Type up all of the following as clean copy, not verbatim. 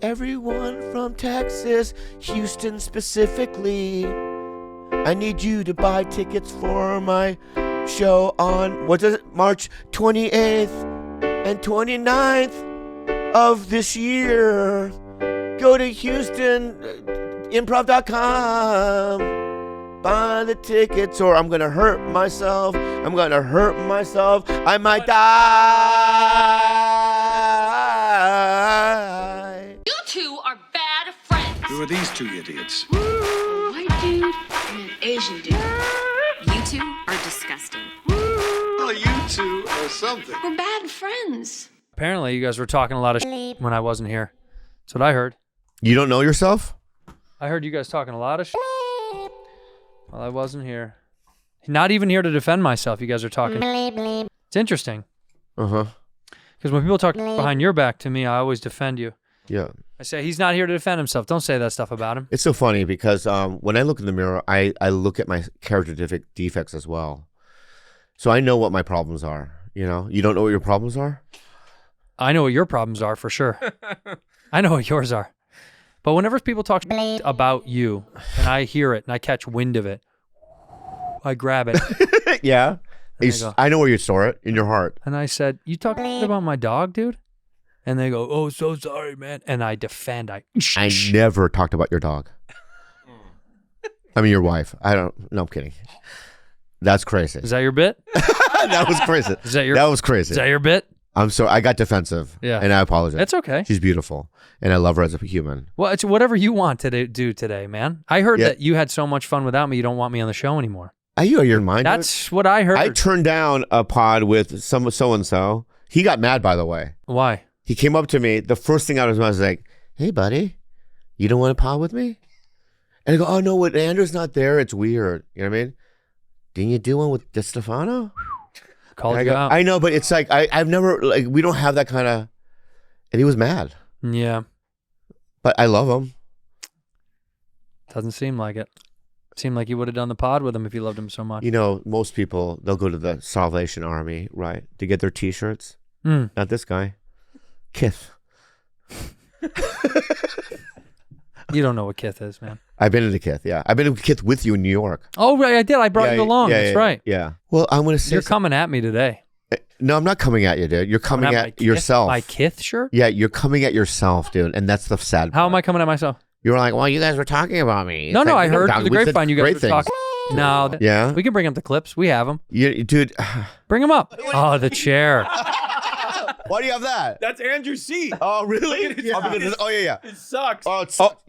everyone from Texas, Houston specifically. I need you to buy tickets for my show on, March 28th and 29th of this year. Go to HoustonImprov.com. Buy the tickets or I'm going to hurt myself. I might die. You two are bad friends. Who are these two idiots? A white dude and an Asian dude. You two are disgusting. Well, you two are something. We're bad friends. Apparently, you guys were talking a lot of shit when I wasn't here. That's what I heard. You don't know yourself? I heard you guys talking a lot of shit while I wasn't here. Not even here to defend myself. You guys are talking. It's interesting. Uh-huh. Because when people talk behind your back to me, I always defend you. Yeah. I say, he's not here to defend himself. Don't say that stuff about him. It's so funny because when I look in the mirror, I look at my character defects as well. So I know what my problems are. You know? You don't know what your problems are? I know what your problems are for sure. I know what yours are. But whenever people talk about you and I hear it and I catch wind of it, I grab it. Yeah. I know where you store it, in your heart. And I said, you talk about my dog, dude? And they go, oh, so sorry, man. And I defend. I never talked about your dog. I mean, your wife. No, I'm kidding. That's crazy. Is that your bit? That was crazy. That was crazy. Is that your bit? I'm sorry. I got defensive. Yeah. And I apologize. It's okay. She's beautiful. And I love her as a human. Well, it's whatever you want to do today, man. I heard that you had so much fun without me, you don't want me on the show anymore. Are you out of your mind? That's what I heard. I turned down a pod with so-and-so. He got mad, by the way. Why? He came up to me. The first thing out of his mouth was like, hey, buddy, you don't want to pod with me? And I go, oh, no, when Andrew's not there, it's weird. You know what I mean? Didn't you do one with DeStefano? Called you out. I know, but it's like, I've never, like, we don't have that kind of, and he was mad. Yeah. But I love him. Doesn't seem like it. Seemed like you would have done the pod with him if you loved him so much. You know, most people, they'll go to the Salvation Army, right, to get their T-shirts. Not this guy. Kith. You don't know what Kith is, man. I've been to Kith, yeah. I've been to Kith with you in New York. Oh, right, I did. I brought you along. That's right. Yeah. Well, I'm going to say... You're coming at me today. No, I'm not coming at you, dude. You're coming at yourself. My Kith shirt? Yeah, you're coming at yourself, dude. And that's the sad part. How am I coming at myself? You were like, well, you guys were talking about me. No, I heard through the grapevine you guys were talking. No. Yeah? We can bring up the clips. We have them. Dude. Bring them up. Oh, the chair. Why do you have that? That's Andrew's seat. Oh, really? Yeah. Oh, yeah. It sucks.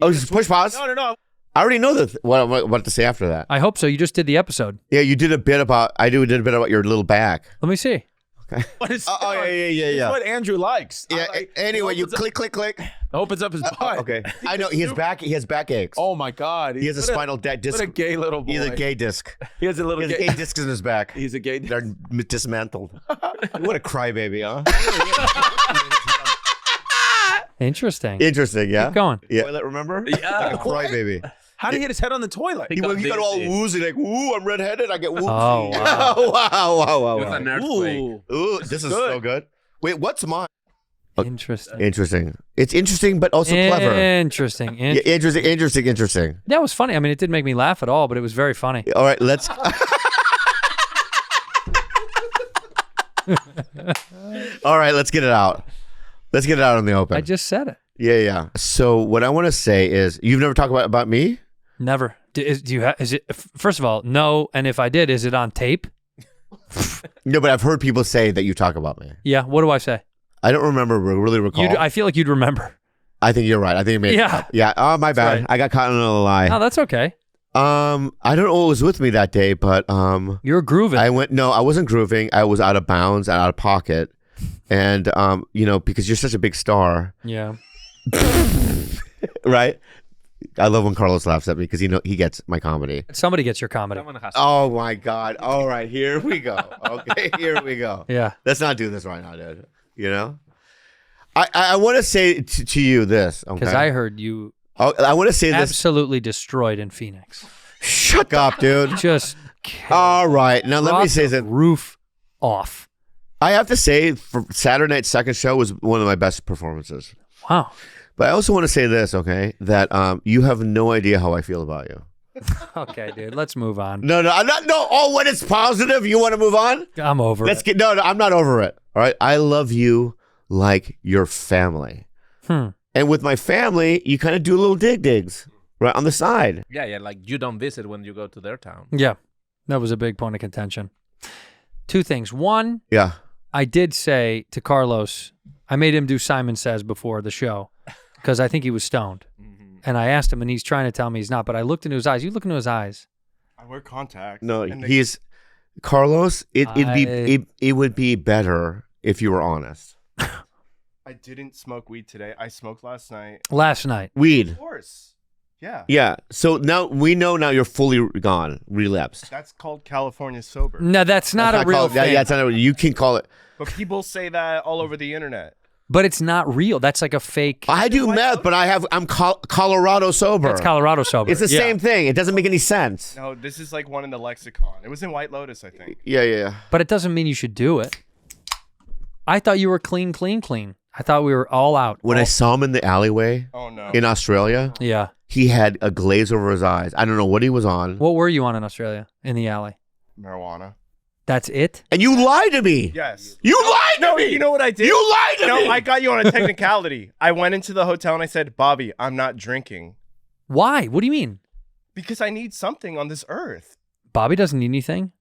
Just push pause? No. I already know what to say after that. I hope so. You just did the episode. Yeah, you did a bit about, did a bit about your little back. Let me see. Okay. Yeah. It's what Andrew likes. Yeah. Anyway, you click. Opens up his butt. Okay. I know he has backaches. Oh my God. He has a spinal disc. What a gay little boy. He has a gay disc. He has gay discs in his back. He's a gay. They're dismantled. What a crybaby, huh? Interesting. Yeah. Keep going. Yeah. Toilet, remember? Yeah. Like a crybaby. How did he hit his head on the toilet? He got all woozy, like, ooh, I'm redheaded. I get woozy. Oh, wow. wow. With an earthquake. Ooh, this is so good. Wait, what's mine? Interesting. It's interesting, but also clever. Interesting. Yeah, interesting. That was funny. I mean, it didn't make me laugh at all, but it was very funny. All right, let's... All right, let's get it out. Let's get it out in the open. I just said it. Yeah. So what I want to say is, you've never talked about me? Never. Do you have? Is it? First of all, no. And if I did, is it on tape? No, but I've heard people say that you talk about me. Yeah. What do I say? I don't really recall. I feel like you'd remember. I think you're right. I think you made. Yeah. Oh, my bad. Right. I got caught in a lie. No, that's okay. I don't know what was with me that day, but you were grooving. I wasn't grooving. I was out of bounds and out of pocket, and because you're such a big star. Yeah. Right. I love when Carlos laughs at me because he gets my comedy. Somebody gets your comedy. Oh my God. All right, here we go. Okay, here we go. Yeah. Let's not do this right now, dude. You know? I want to say to you this. Because okay? I heard you I want to say this. Absolutely destroyed in Phoenix. Shut up, dude. Just all right. Now let me say that. Roof off. I have to say, for Saturday night's second show was one of my best performances. Wow. But I also want to say this, okay? That you have no idea how I feel about you. Okay, dude. Let's move on. No, I'm not. No. Oh, when it's positive, you want to move on? I'm over Let's it. get. No, I'm not over it. All right. I love you like your family. And with my family, you kind of do little digs right on the side. Yeah, like you don't visit when you go to their town. Yeah. That was a big point of contention. Two things. One, Yeah. I did say to Carlos, I made him do Simon Says before the show because I think he was stoned. And I asked him, and he's trying to tell me he's not, but I looked into his eyes. You look into his eyes. I wear contacts. No, he's Carlos. It would be better if you were honest. I didn't smoke weed today. I smoked last night. Last night. Weed. Of course. Yeah. Yeah. So now we know now you're fully gone, relapsed. That's called California sober. No, that's not a real called, thing. Yeah, it's not. You can call it. But people say that all over the internet. But it's not real. That's like a fake. I do meth, but I'm Colorado sober. That's Colorado sober. It's the same thing. It doesn't make any sense. No, this is like one in the lexicon. It was in White Lotus, I think. Yeah. But it doesn't mean you should do it. I thought you were clean. I thought we were all out. When I saw him in the alleyway Oh, no. in Australia, Yeah. he had a glaze over his eyes. I don't know what he was on. What were you on in Australia? In the alley? Marijuana. That's it? And you lied to me. Yes. You lied to No, me. you know what I did? You lied to me. No, I got you on a technicality. I went into the hotel and I said, Bobby, I'm not drinking. Why? What do you mean? Because I need something on this earth. Bobby doesn't need anything?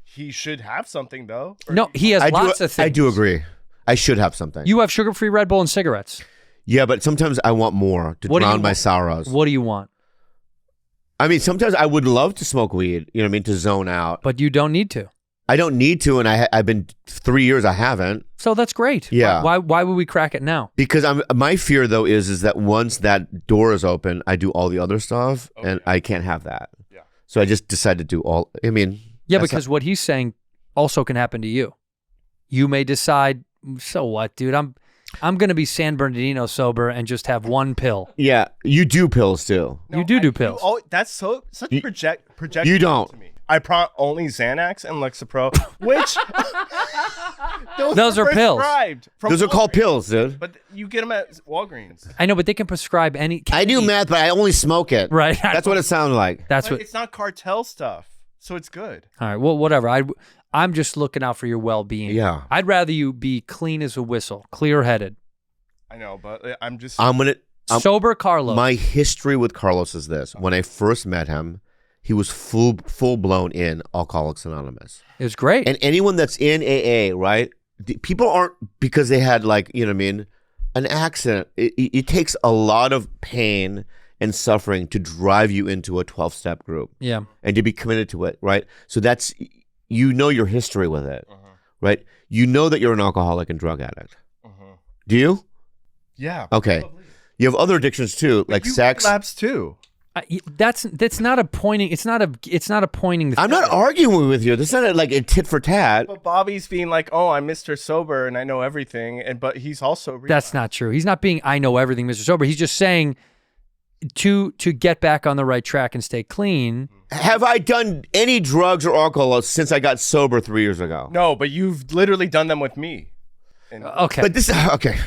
He should have something, though. Or No, he has lots of things. I do agree. I should have something. You have sugar-free Red Bull and cigarettes. Yeah, but sometimes I want more to What do you drown my want? sorrows. What do you want? I mean, sometimes I would love to smoke weed, you know what I mean, to zone out. But you don't need to. I don't need to, and I've been 3 years I haven't. So that's great. Yeah. Why would we crack it now? Because my fear, though, is that once that door is open, I do all the other stuff, and I can't have that. Yeah. So I just decided to do all, I mean. Yeah, that's because what he's saying also can happen to you. You may decide, so what, dude? I'm going to be San Bernardino sober and just have one pill. Yeah, you do pills, too. You do pills. That's such projection. You don't. To me. I only Xanax and Lexapro, which Those are pills. prescribed from Those are called Walgreens. pills, dude. But you get them at Walgreens. I know, but they can prescribe any. I do meth, but I only smoke it. Right. That's what it sounds like. That's But what. it's not cartel stuff, so it's good. All right. Well, whatever. I'm just looking out for your well-being. Yeah. I'd rather you be clean as a whistle, clear-headed. I know, but I'm just. Sober Carlos. My history with Carlos is this. When I first met him, he was full blown in Alcoholics Anonymous. It was great. And anyone that's in AA, right? People aren't because they had like, you know what I mean, an accident. It takes a lot of pain and suffering to drive you into a 12-step group. Yeah. And to be committed to it, right? So that's, you know your history with it, right? You know that you're an alcoholic and drug addict. Do you? Yeah. Okay. You have other addictions too, like you sex. relapse too. That's not a pointing. It's not a pointing. I'm not arguing with you. This is not like a tit for tat. But Bobby's being like, "Oh, I'm Mr. Sober and I know everything," but he's also. That's not true. He's not being I know everything, Mr. Sober. He's just saying to get back on the right track and stay clean. Have I done any drugs or alcohol since I got sober 3 years ago? No, but you've literally done them with me. And Okay. But this okay.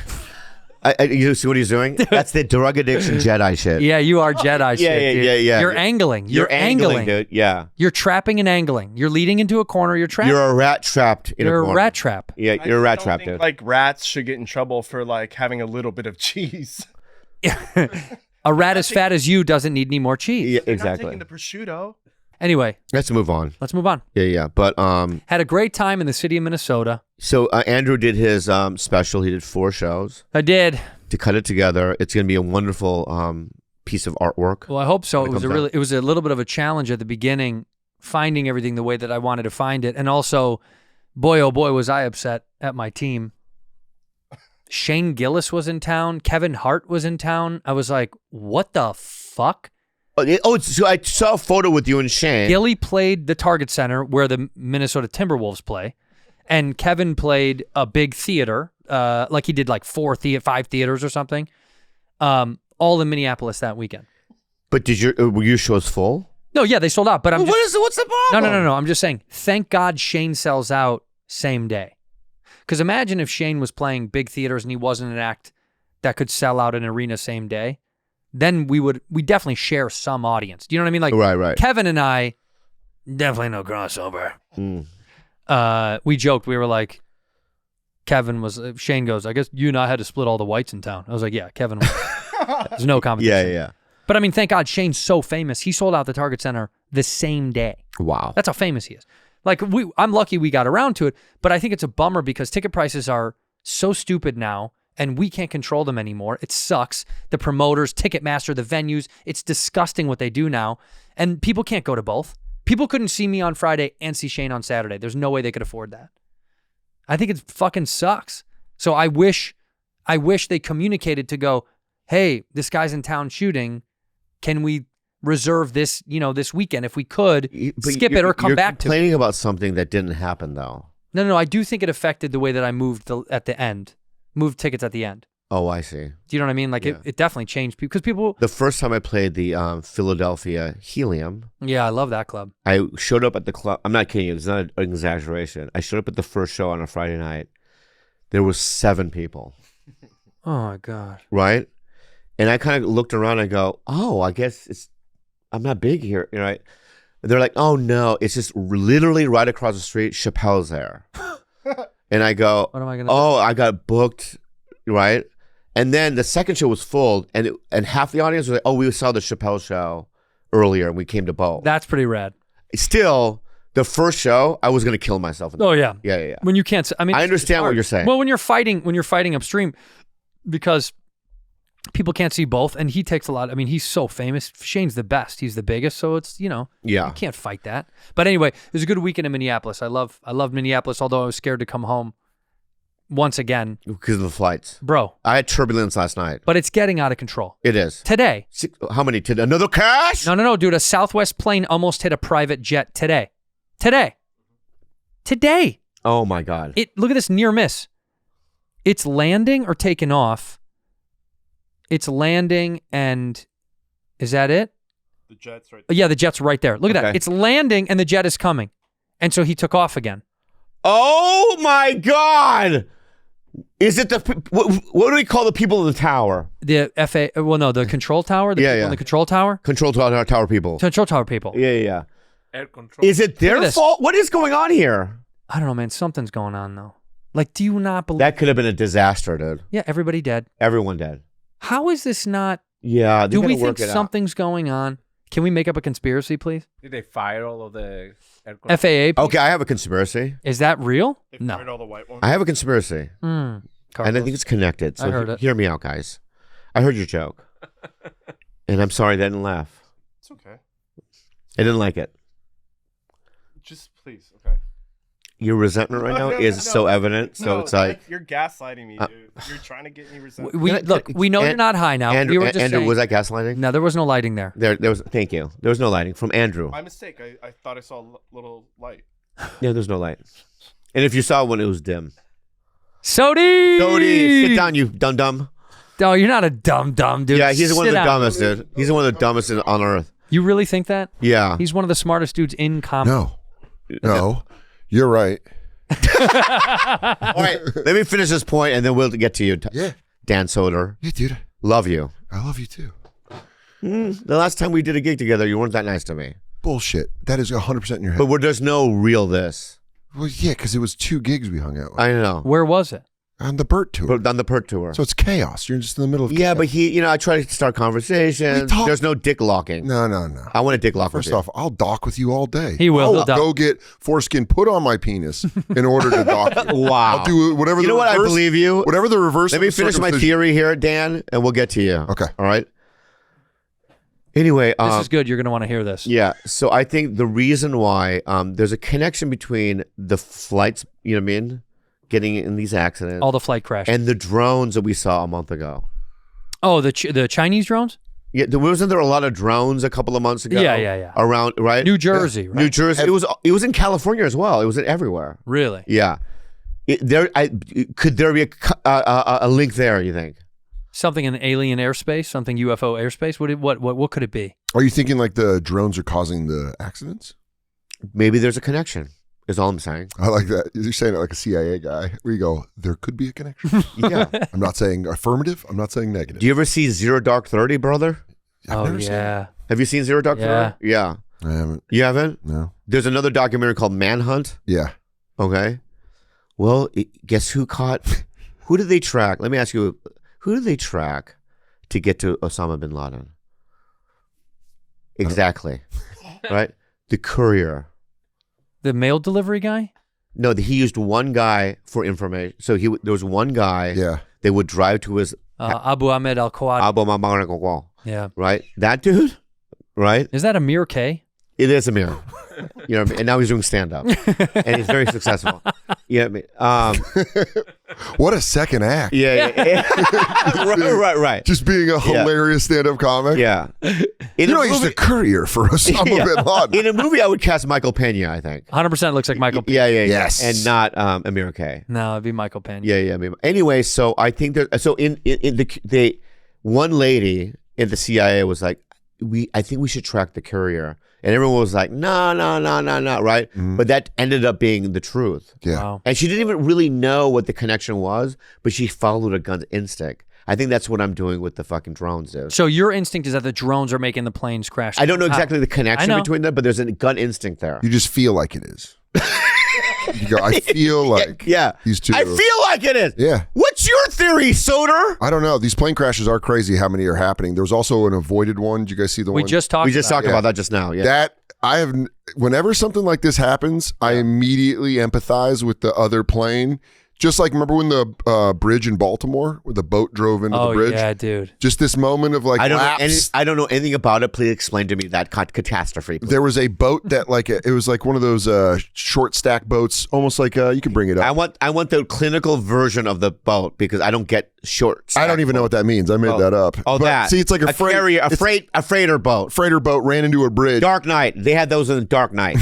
You see what he's doing? That's the drug addiction Jedi shit. Yeah, you are Jedi shit, dude. yeah. You're angling. You're angling, dude. Yeah. You're trapping and angling. You're leading into a corner. You're trapping. You're a rat trapped in You're a a corner. rat trap. Yeah, I you're a just rat don't trap, think, dude. Like rats should get in trouble for like having a little bit of cheese. A rat as fat as you doesn't need any more cheese. Yeah, They're not exactly. taking the prosciutto. Anyway, Let's move on. let's move on. Yeah. But Had a great time in the city of Minnesota. so Andrew did his special. He did 4 shows I did. to cut it together. It's going to be a wonderful piece of artwork. Well, I hope so. When it It was comes out. it was a little bit of a challenge at the beginning, finding everything the way that I wanted to find it, and also, boy oh boy, was I upset at my team. Shane Gillis was in town. Kevin Hart was in town. I was like, what the fuck? So I saw a photo with you and Shane. Gilly played the Target Center where the Minnesota Timberwolves play, and Kevin played a big theater, like he did like 5 theaters or something, all in Minneapolis that weekend. But were your shows full? No, yeah, they sold out. But What's the problem? No. I'm just saying, thank God Shane sells out same day. Because imagine if Shane was playing big theaters and he wasn't an act that could sell out an arena same day, then we definitely share some audience. Do you know what I mean? Like Right. Kevin and I, definitely no crossover. We joked. We were like, Shane goes, I guess you and I had to split all the whites in town. I was like, yeah, Kevin. There's no competition. Yeah. But I mean, thank God Shane's so famous. He sold out the Target Center the same day. Wow. That's how famous he is. Like I'm lucky we got around to it, but I think it's a bummer because ticket prices are so stupid now and we can't control them anymore. It sucks. The promoters, Ticketmaster, the venues, it's disgusting what they do now. And people can't go to both. People couldn't see me on Friday and see Shane on Saturday. There's no way they could afford that. I think it fucking sucks. So I wish they communicated to go, hey, this guy's in town shooting. Can we reserve this, this weekend if we could skip it or come back to it? You're complaining about something that didn't happen though. No. I do think it affected the way that I moved moved tickets at the end. Oh, I see. Do you know what I mean? Like it definitely changed because people. The first time I played the Philadelphia Helium. Yeah, I love that club. I showed up at the club. I'm not kidding you. It's not an exaggeration. I showed up at the first show on a Friday night. There was 7 people. Oh my God. Right? And I kind of looked around and go, oh, I guess I'm not big here. Right? And they're like, oh no, it's just literally right across the street. Chappelle's there. And I go, what am I gonna do? I got booked. Right? And then the second show was full, and half the audience was like, oh, we saw the Chappelle show earlier, and we came to both. That's pretty rad. Still, the first show, I was going to kill myself. Oh, yeah. Yeah. When you can't, I mean, I understand what you're saying. Well, when you're fighting upstream, because people can't see both, and he takes a lot. I mean, he's so famous. Shane's the best. He's the biggest, so it's, you can't fight that. But anyway, it was a good weekend in Minneapolis. I love Minneapolis, although I was scared to come home. Once again. Because of the flights. Bro. I had turbulence last night. But it's getting out of control. It is. Today. How many? Another crash? No, dude. A Southwest plane almost hit a private jet today. Today. Oh, my God. Look at this near miss. It's landing or taking off. It's landing and is that it? The jet's right there. Yeah, the jet's right there. Look at that. It's landing and the jet is coming. And so he took off again. Oh, my God. Is it what do we call the people of the tower? The the control tower? The people in the control tower? Control tower people. Control tower people. Yeah. Air control. Is it their fault? What is going on here? I don't know, man. Something's going on, though. Like, do you not believe... That could have been a disaster, dude. Yeah, everybody dead. Everyone dead. How is this not... Yeah, do we think something's going on? Can we make up a conspiracy, please? Did they fire all of the air control? FAA people? Okay, I have a conspiracy. Is that real? They No. fired all the white ones. I have a conspiracy. Carlos. And I think it's connected. So I heard it. Hear me out, guys. I heard your joke. And I'm sorry I didn't laugh. It's okay. I didn't like it. Just please, okay. Your resentment right now is so evident. So it's like... You're gaslighting me, dude. You're trying to get me resentment. We know you're not high now. Andrew, we were just Andrew saying, was that gaslighting? No, there was no lighting there. There was. Thank you. There was no lighting from Andrew. My mistake. I thought I saw a little light. Yeah, there's no light. And if you saw one, it was dim. Sodi! Sit down, you dum-dum. No, you're not a dumb dude. Yeah, he's one of Sit the down. dumbest, dude. He's one of the dumbest on earth. You really think that? Yeah. He's one of the smartest dudes in comedy. No, you're right. All right, let me finish this point and then we'll get to you. Yeah. Dan Soder. Yeah, dude. Love you. I love you too. The last time we did a gig together, you weren't that nice to me. Bullshit. That is 100% in your head. But there's no real this. Well, yeah, because it was 2 gigs we hung out with. I know. Where was it? On the Burt tour. But on the Pert tour. So it's chaos. You're just in the middle of Yeah, chaos. but I try to start conversations. There's no dick locking. No. I want to dick lock First with you. off, I'll dock with you all day. He will. I'll He'll dock. go get foreskin put on my penis in order to dock you. Wow. I'll do whatever You the know what? I reverse- believe you. Whatever the reverse. Let of me the finish my circumcision- theory here, Dan, and we'll get to you. Okay. All right? Anyway. This is good. You're going to want to hear this. Yeah. So I think the reason why there's a connection between the flights, you know what I mean, getting in these accidents, All the flight crashes. and the drones that we saw a month ago. Oh, the Chinese drones? Yeah, wasn't there a lot of drones a couple of months ago? Yeah. Around, right? New Jersey, right? New Jersey. It was in California as well. It was everywhere. Really? Yeah. Could there be a link there, you think? Something in alien airspace? Something UFO airspace? What could it be? Are you thinking like the drones are causing the accidents? Maybe there's a connection. Is all I'm saying. I like that. You're saying it like a CIA guy. Where you go, there could be a connection. Yeah. I'm not saying affirmative. I'm not saying negative. Do you ever see Zero Dark 30, brother? I've never seen it. Have you seen Zero Dark 30? Yeah. I haven't. You haven't? No. There's another documentary called Manhunt. Yeah. Okay. Well, guess who caught? Who did they track? Let me ask you. Who did they track to get to Osama bin Laden? Exactly. Right? The courier. The mail delivery guy? No, he used one guy for information. So there was one guy. Yeah. They would drive to his Abu Ahmed al-Kawad. Abu Mahmoud. Yeah. Right? That dude? Right? Is that Amir K? It is a mirror. You know what I mean? And now he's doing stand-up. And he's very successful. You know what I mean? What a second act. Yeah. Right. Just being a hilarious stand-up comic. Yeah. You know, he's the courier for Osama bin Laden. In a movie, I would cast Michael Pena, I think. 100% looks like Michael Pena. Yeah. Yes. And not Amir K. No, it'd be Michael Pena. Yeah. Anyway, so I think so in the one lady in the CIA was like, I think we should track the courier. And everyone was like, no, right? Mm-hmm. But that ended up being the truth. Yeah. Wow. And she didn't even really know what the connection was, but she followed a gut instinct. I think that's what I'm doing with the fucking drones, dude. So your instinct is that the drones are making the planes crash. I don't know exactly the connection know. between them, but there's a gut instinct there. You just feel like it is. You go, I feel like these two. I feel like it is. Yeah. What's your theory, Soder? I don't know. These plane crashes are crazy how many are happening. There was also an avoided one. Did you guys see the one? We just talked about that just now. Yeah. That I have, whenever something like this happens, I immediately empathize with the other plane. Just like, remember when the bridge in Baltimore, where the boat drove into the bridge? Oh, yeah, dude. Just this moment of like, I don't know anything about it. Please explain to me that catastrophe. Please. There was a boat that it was like one of those short stack boats, almost like you can bring it up. I want the clinical version of the boat because I don't get short. I don't even know what that means. I made that up. Oh, but, that. See, it's like a freighter boat. Freighter boat ran into a bridge. Dark Knight. They had those in the Dark Knight.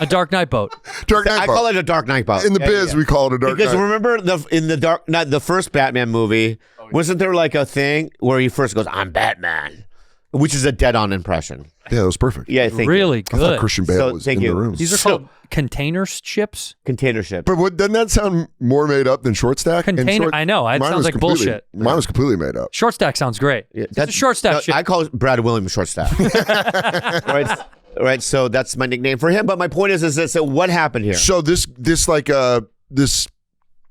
A Dark Knight boat. Dark Knight I boat. call it a Dark Knight boat. In the biz, we call it a Dark because Knight. remember in the Dark Knight, the first Batman movie, wasn't there like a thing where he first goes, "I'm Batman," which is a dead-on impression. Yeah, that was perfect. Yeah, thank Really you. I good. thought Christian Bale was in the room. These are called container ships. Container ship. But doesn't that sound more made up than short stack? I know. It mine sounds was like completely- bullshit. Mine was completely made up. Short stack sounds great. Yeah, It's a short stack ship. I call it Brad Williams short stack. Right. So that's my nickname for him. But my point is this: so what happened here? So this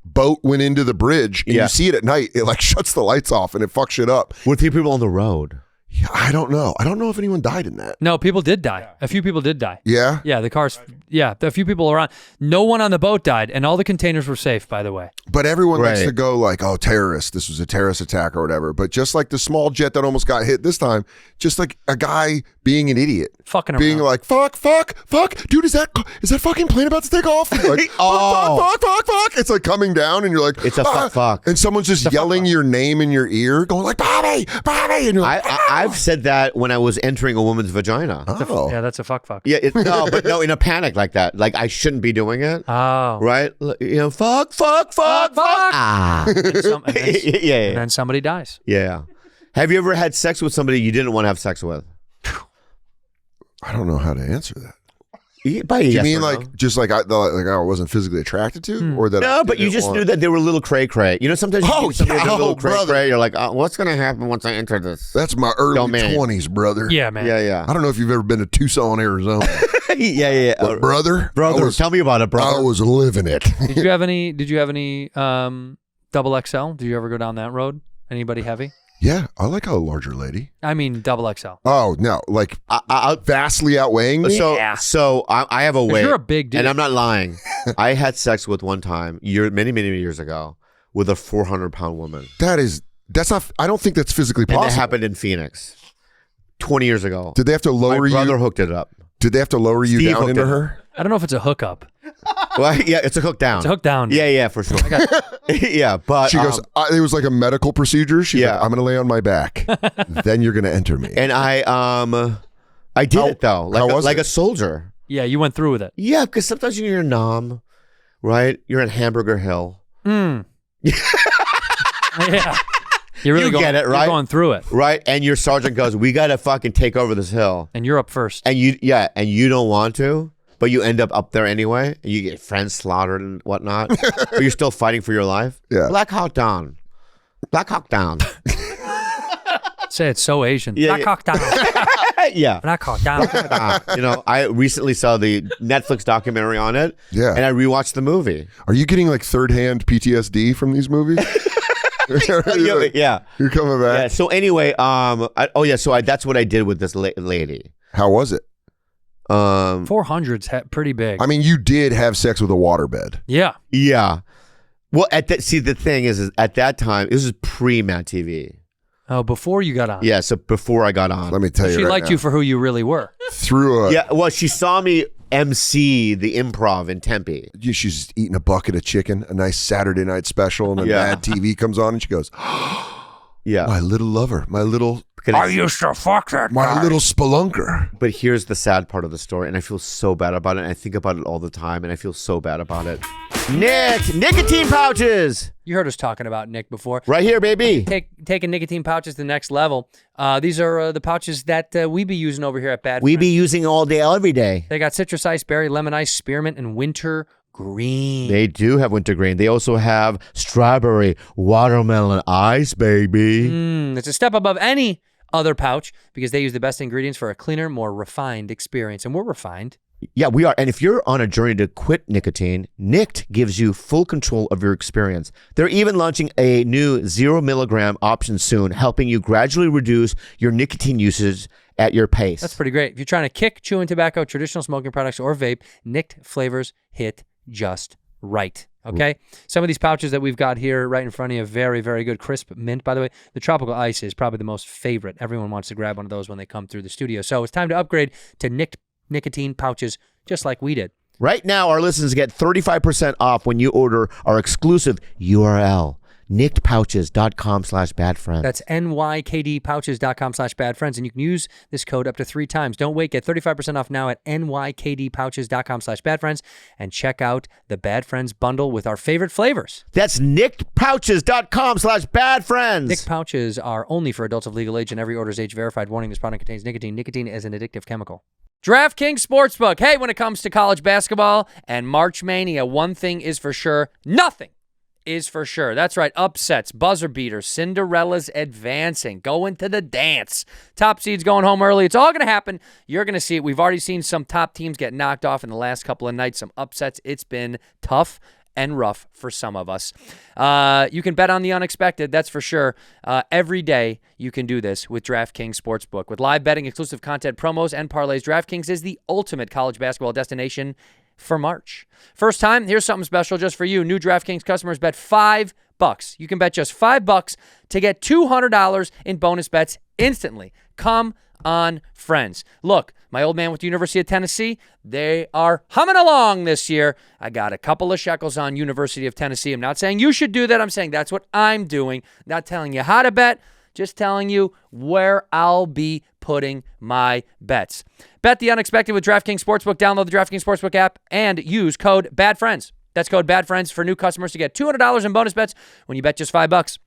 boat went into the bridge, and you see it at night. It like shuts the lights off, and it fucks shit up. Were 3 people on the road? Yeah, I don't know. I don't know if anyone died in that. No, people did die. A few people did die. Yeah? Yeah, the cars. Yeah, a few people around. No one on the boat died, and all the containers were safe, by the way. But everyone likes Right. to go like, oh, terrorist. This was a terrorist attack or whatever. But just like the small jet that almost got hit this time, just like a guy being an idiot. Fucking being around. like, fuck. Dude, is that fucking plane about to take off? You're like, fuck. It's like coming down and you're like, It's a fuck. And someone's just yelling your name in your ear, going like, Bobby. And you're like, I've said that when I was entering a woman's vagina. oh. Yeah, that's a fuck. Yeah, no, in a panic like that. Like I shouldn't be doing it. Oh. Right? You know, fuck. Ah. And Yeah. and then somebody dies. Yeah. Have you ever had sex with somebody you didn't want to have sex with? I don't know how to answer that. By Do you yes mean or like no? just like I wasn't physically attracted to, or that? No, but you just knew that they were a little cray. You know, sometimes you think somebody's a little cray. You're like, what's gonna happen once I enter this? That's my early domain. 20s, brother. Yeah, man. Yeah. I don't know if you've ever been to Tucson, Arizona, yeah. but brother, Tell me about it, brother. I was living it. Did you have any double XL? Did you ever go down that road? Anybody heavy? Yeah, I like a larger lady. I mean, double XL. Oh no, like vastly outweighing me. So I have a weight. You're a big dude. And I'm not lying. I had sex with one time, many years ago, with a 400-pound woman. That's not. I don't think that's physically And possible. that happened in Phoenix 20 years ago. Did they have to lower My brother you? hooked it up. Did they have to lower you Steve down hooked into it. her? I don't know if it's a hookup. Well, yeah, it's a hook down. It's a hook down. Yeah, for sure. Yeah, but She goes. It was like a medical procedure. She's Yeah. like, I'm going to lay on my back. Then you're going to enter me. and I did it though, like it? a soldier. Yeah, you went through with it. Yeah, because sometimes you're in Nam, right? You're in Hamburger Hill. Yeah. You're really You get it, right? You're going through it. Right, and your sergeant goes, "We got to fucking take over this hill," And you're up first. and you don't want to but you end up there anyway, and you get friends slaughtered and whatnot, but you're still fighting for your life. Yeah. Black Hawk Down. Black Hawk Down. Say it's so Asian. Yeah, Black Hawk Down. Yeah. Black Hawk Down. I recently saw the Netflix documentary on it. Yeah. And I rewatched the movie. Are you getting like third-hand PTSD from these movies? Yeah. You're coming Yeah. back. So anyway, that's what I did with this lady. How was it? 400's pretty big. I mean, you did have sex with a waterbed. Yeah. Yeah. Well, the thing is at that time, this was pre-Mad TV. Oh, before you got on. Yeah, so before I got on. Let me tell you She right liked now. you for who you really were. Through a... Yeah, well, she saw me MC the Improv in Tempe. She's eating a bucket of chicken, a nice Saturday night special, and then Yeah. Mad TV comes on, and she goes, Yeah. my little lover, my little used to fuck that little spelunker. But here's the sad part of the story, and I feel so bad about it, and I think about it all the time, and I feel so bad about it. Nicotine pouches! You heard us talking about Nick before. Right here, baby. Taking nicotine pouches to the next level. These are the pouches that we be using over here at Bad We Friends. be using all day, every day. They got citrus ice, berry, lemon ice, spearmint, and winter green. They do have wintergreen. They also have strawberry, watermelon ice, baby. It's a step above any other pouch because they use the best ingredients for a cleaner, more refined experience. And we're refined. Yeah, we are. And if you're on a journey to quit nicotine, Nict gives you full control of your experience. They're even launching a new 0 milligram option soon, helping you gradually reduce your nicotine usage at your pace. That's pretty great. If you're trying to kick chewing tobacco, traditional smoking products, or vape, Nict flavors hit just right. Okay? Some of these pouches that we've got here right in front of you, very, very good. Crisp mint, by the way. The tropical ice is probably the most favorite. Everyone wants to grab one of those when they come through the studio. So it's time to upgrade to Nict nicotine pouches, just like we did. Right now, our listeners get 35% off when you order our exclusive URL, nictpouches.com/badfriend. That's nykdpouches.com/badfriends, and you can use this code up to 3 times. Don't wait. Get 35% off now at nykdpouches.com/badfriends, and check out the Bad Friends bundle with our favorite flavors. That's nictpouches.com/badfriends. Nick pouches are only for adults of legal age, and every order is age verified. Warning: this product contains nicotine. Nicotine is an addictive chemical. DraftKings Sportsbook. Hey, when it comes to college basketball and March Mania, one thing is for sure: nothing is for sure. That's right. Upsets, buzzer beaters, Cinderella's advancing, going to the dance. Top seeds going home early. It's all going to happen. You're going to see it. We've already seen some top teams get knocked off in the last couple of nights, some upsets. It's been tough and rough for some of us. You can bet on the unexpected, that's for sure. Every day you can do this with DraftKings Sportsbook. With live betting, exclusive content, promos, and parlays, DraftKings is the ultimate college basketball destination for March. First time, here's something special just for you. New DraftKings customers bet $5. You can bet just $5 to get $200 in bonus bets instantly. Come on, friends. Look, my old man with the University of Tennessee, they are humming along this year. I got a couple of shekels on University of Tennessee. I'm not saying you should do that. I'm saying that's what I'm doing. Not telling you how to bet, just telling you where I'll be putting my bets. Bet the unexpected with DraftKings Sportsbook. Download the DraftKings Sportsbook app and use code BADFRIENDS. That's code BADFRIENDS for new customers to get $200 in bonus bets when you bet just $5.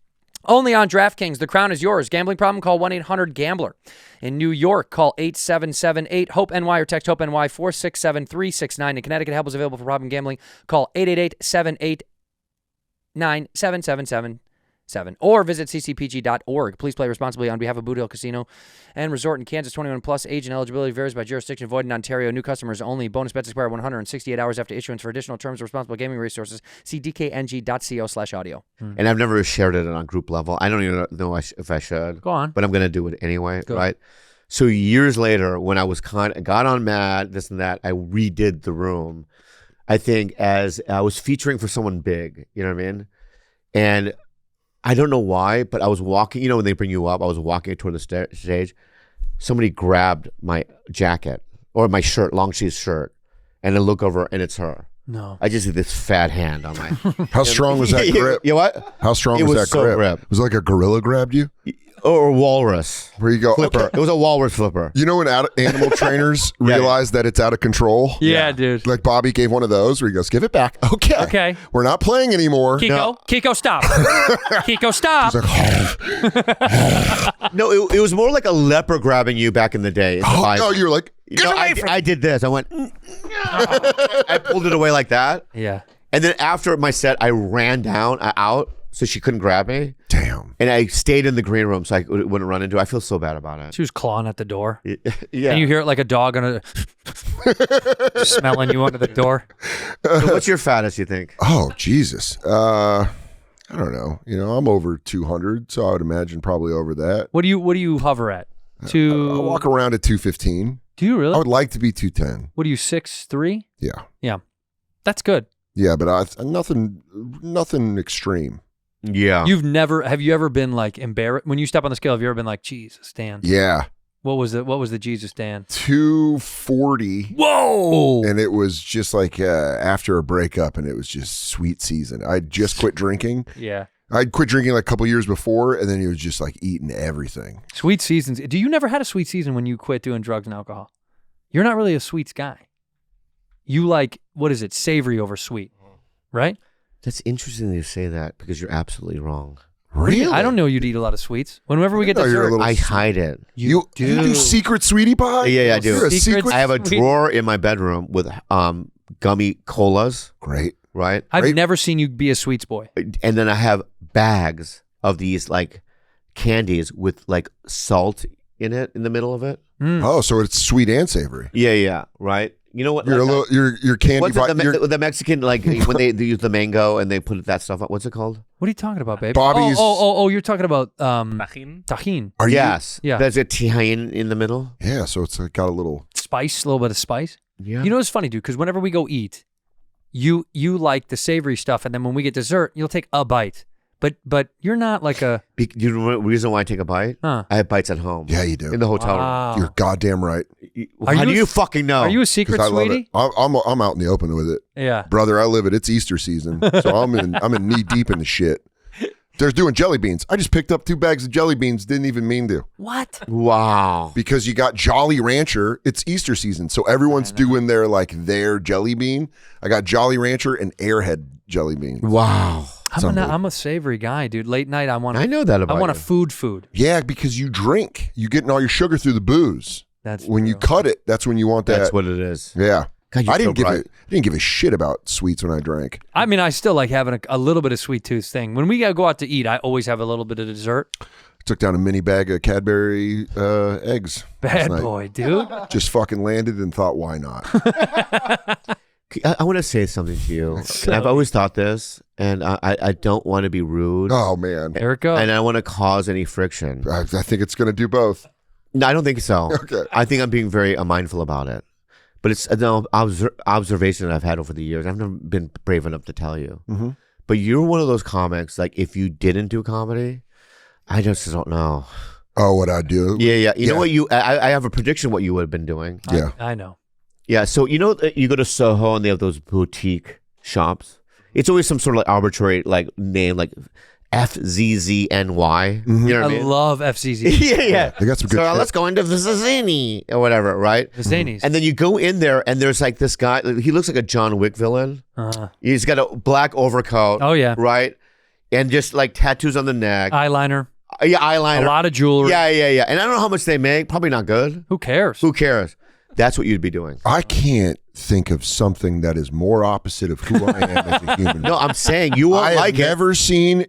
Only on DraftKings. The crown is yours. Gambling problem? Call 1-800-GAMBLER. In New York, call 877-8-HOPE-NY or text HOPE-NY 467-369. In Connecticut, help is available for problem gambling. Call 888-789-7777. Or visit ccpg.org. Please play responsibly on behalf of Boot Hill Casino and Resort in Kansas. 21 plus. Age and eligibility varies by jurisdiction. Void in Ontario. New customers only. Bonus bets expire 168 hours after issuance. For additional terms of responsible gaming resources, see dkng.co/audio. And I've never shared it on group level. I don't even know if I should. Go on. But I'm going to do it anyway, Go. right? So years later, when I was got on Mad, this and that, I redid the room. I think as I was featuring for someone big, you know what I mean? And I don't know why, but I was walking, you know, when they bring you up, I was walking toward the stage. Somebody grabbed my jacket or my shirt, long sleeve shirt, and I look over and it's her. No. I just see this fat hand on my. How strong was that grip? You know what? How strong It was was that so grip? grip. Was it like a gorilla grabbed you? or walrus Where you go, flipper. okay. It was a walrus flipper. You know when animal trainers realize that it's out of control? Yeah, dude. Like Bobby gave one of those where he goes, give it back. Okay. Okay. We're not playing anymore. Kiko, stop. Kiko, stop. No, it was more like a leper grabbing you back in the day. No, you're like, get away from I did this. I went, I pulled it away like that. Yeah. And then after my set, I ran out so she couldn't grab me. Damn. And I stayed in the green room so I wouldn't run into her. I feel so bad about it. She was clawing at the door. Yeah. And you hear it like a dog on a smelling you under the door. So what's your fattest, you think? Oh, Jesus. I don't know. You know, I'm over 200, so I would imagine probably over that. What do you hover at? I walk around at 215. Do you really? I would like to be 210. What are you, 6'3"? Yeah. Yeah. That's good. Yeah, but nothing extreme. Yeah. Have you ever been like embarrassed when you step on the scale? Have you ever been like, Jesus, Dan? Yeah. What was the Jesus, Dan? 240. Whoa! And it was just like after a breakup, and it was just sweet season. I just quit drinking. Yeah. I'd quit drinking like a couple years before, and then he was just like eating everything. Sweet seasons. Do you never had a sweet season when you quit doing drugs and alcohol? You're not really a sweets guy. You like, what is it, savory over sweet, right? That's interesting that you say that because you're absolutely wrong. Really? I don't know you'd eat a lot of sweets. Whenever we get know you're a dessert, little- I hide it. You do secret sweetie pie? Yeah, I do. You're a secret. I have a Sweet. drawer in my bedroom with gummy colas, Great. right? I've Right. never seen you be a sweets boy. And then I have bags of these like candies with like salt in it in the middle of it. Oh, so it's sweet and savory. Yeah, right. You know what? You're like, you're candy. what's it, you're- the Mexican like when they use the mango and they put that stuff on? What's it called? What are you talking about, babe? Bobby's- Oh, you're talking about Tajin. tajin. Are you? Yes. Yeah. There's a tajin in the middle. Yeah, so it's got a little. Spice, a little bit of spice. Yeah. You know what's funny, dude? Because whenever we go eat, you like the savory stuff, and then when we get dessert, you'll take a bite. But you're not like a You know the reason why I take a bite? Huh. I have bites at home. Yeah, you do. In the hotel room. Wow. You're goddamn right. How you do a- you fucking know? Are you a 'Cause secret I love sweetie? it. I'm out in the open with it, Yeah. brother. I live it. It's Easter season, so I'm in knee deep in the shit. They're doing jelly beans. I just picked up 2 bags of jelly beans. Didn't even mean to. What? Wow. Because you got Jolly Rancher. It's Easter season, so everyone's doing their jelly bean. I got Jolly Rancher and Airhead jelly beans. Wow. I'm a savory guy, dude. Late night, I want. I know that about I want you. a food. Yeah, because you drink. You getting all your sugar through the booze. That's When you true. cut it, that's when you want that. That's what it is. Yeah. God, you're I didn't so give bright. I didn't give a shit about sweets when I drank. I mean, I still like having a little bit of sweet tooth thing. When we go out to eat, I always have a little bit of dessert. Took down a mini bag of Cadbury eggs. Bad last night. boy, dude. Just fucking landed and thought, why not? I want to say something to you. And I've always thought this, and I don't want to be rude, Oh man, There it goes. and I don't want to cause any friction. I think it's gonna do both. No, I don't think so. Okay. I think I'm being very mindful about it. But it's an observation that I've had over the years. I've never been brave enough to tell you. Mm-hmm. But you're one of those comics, like, if you didn't do comedy, I just don't know. Oh, what I do? Yeah. You know Yeah. what I have a prediction what you would have been doing. Yeah. I know. Yeah, so you know you go to Soho and they have those boutique shops. It's always some sort of like arbitrary like name like FZZNY. Mm-hmm. You know what I I mean? love FCZ. yeah. They got some good So shit. let's go into Vizzini or whatever, right? The Zanies. And then you go in there and there's like this guy. He looks like a John Wick villain. He's got a black overcoat. Oh, yeah. Right, and just like tattoos on the neck. Eyeliner. Yeah, eyeliner. A lot of jewelry. Yeah. And I don't know how much they make. Probably not good. Who cares? Who cares? That's what you'd be doing. I can't think of something that is more opposite of who I am as a human. No, I'm saying you won't I have like it. never seen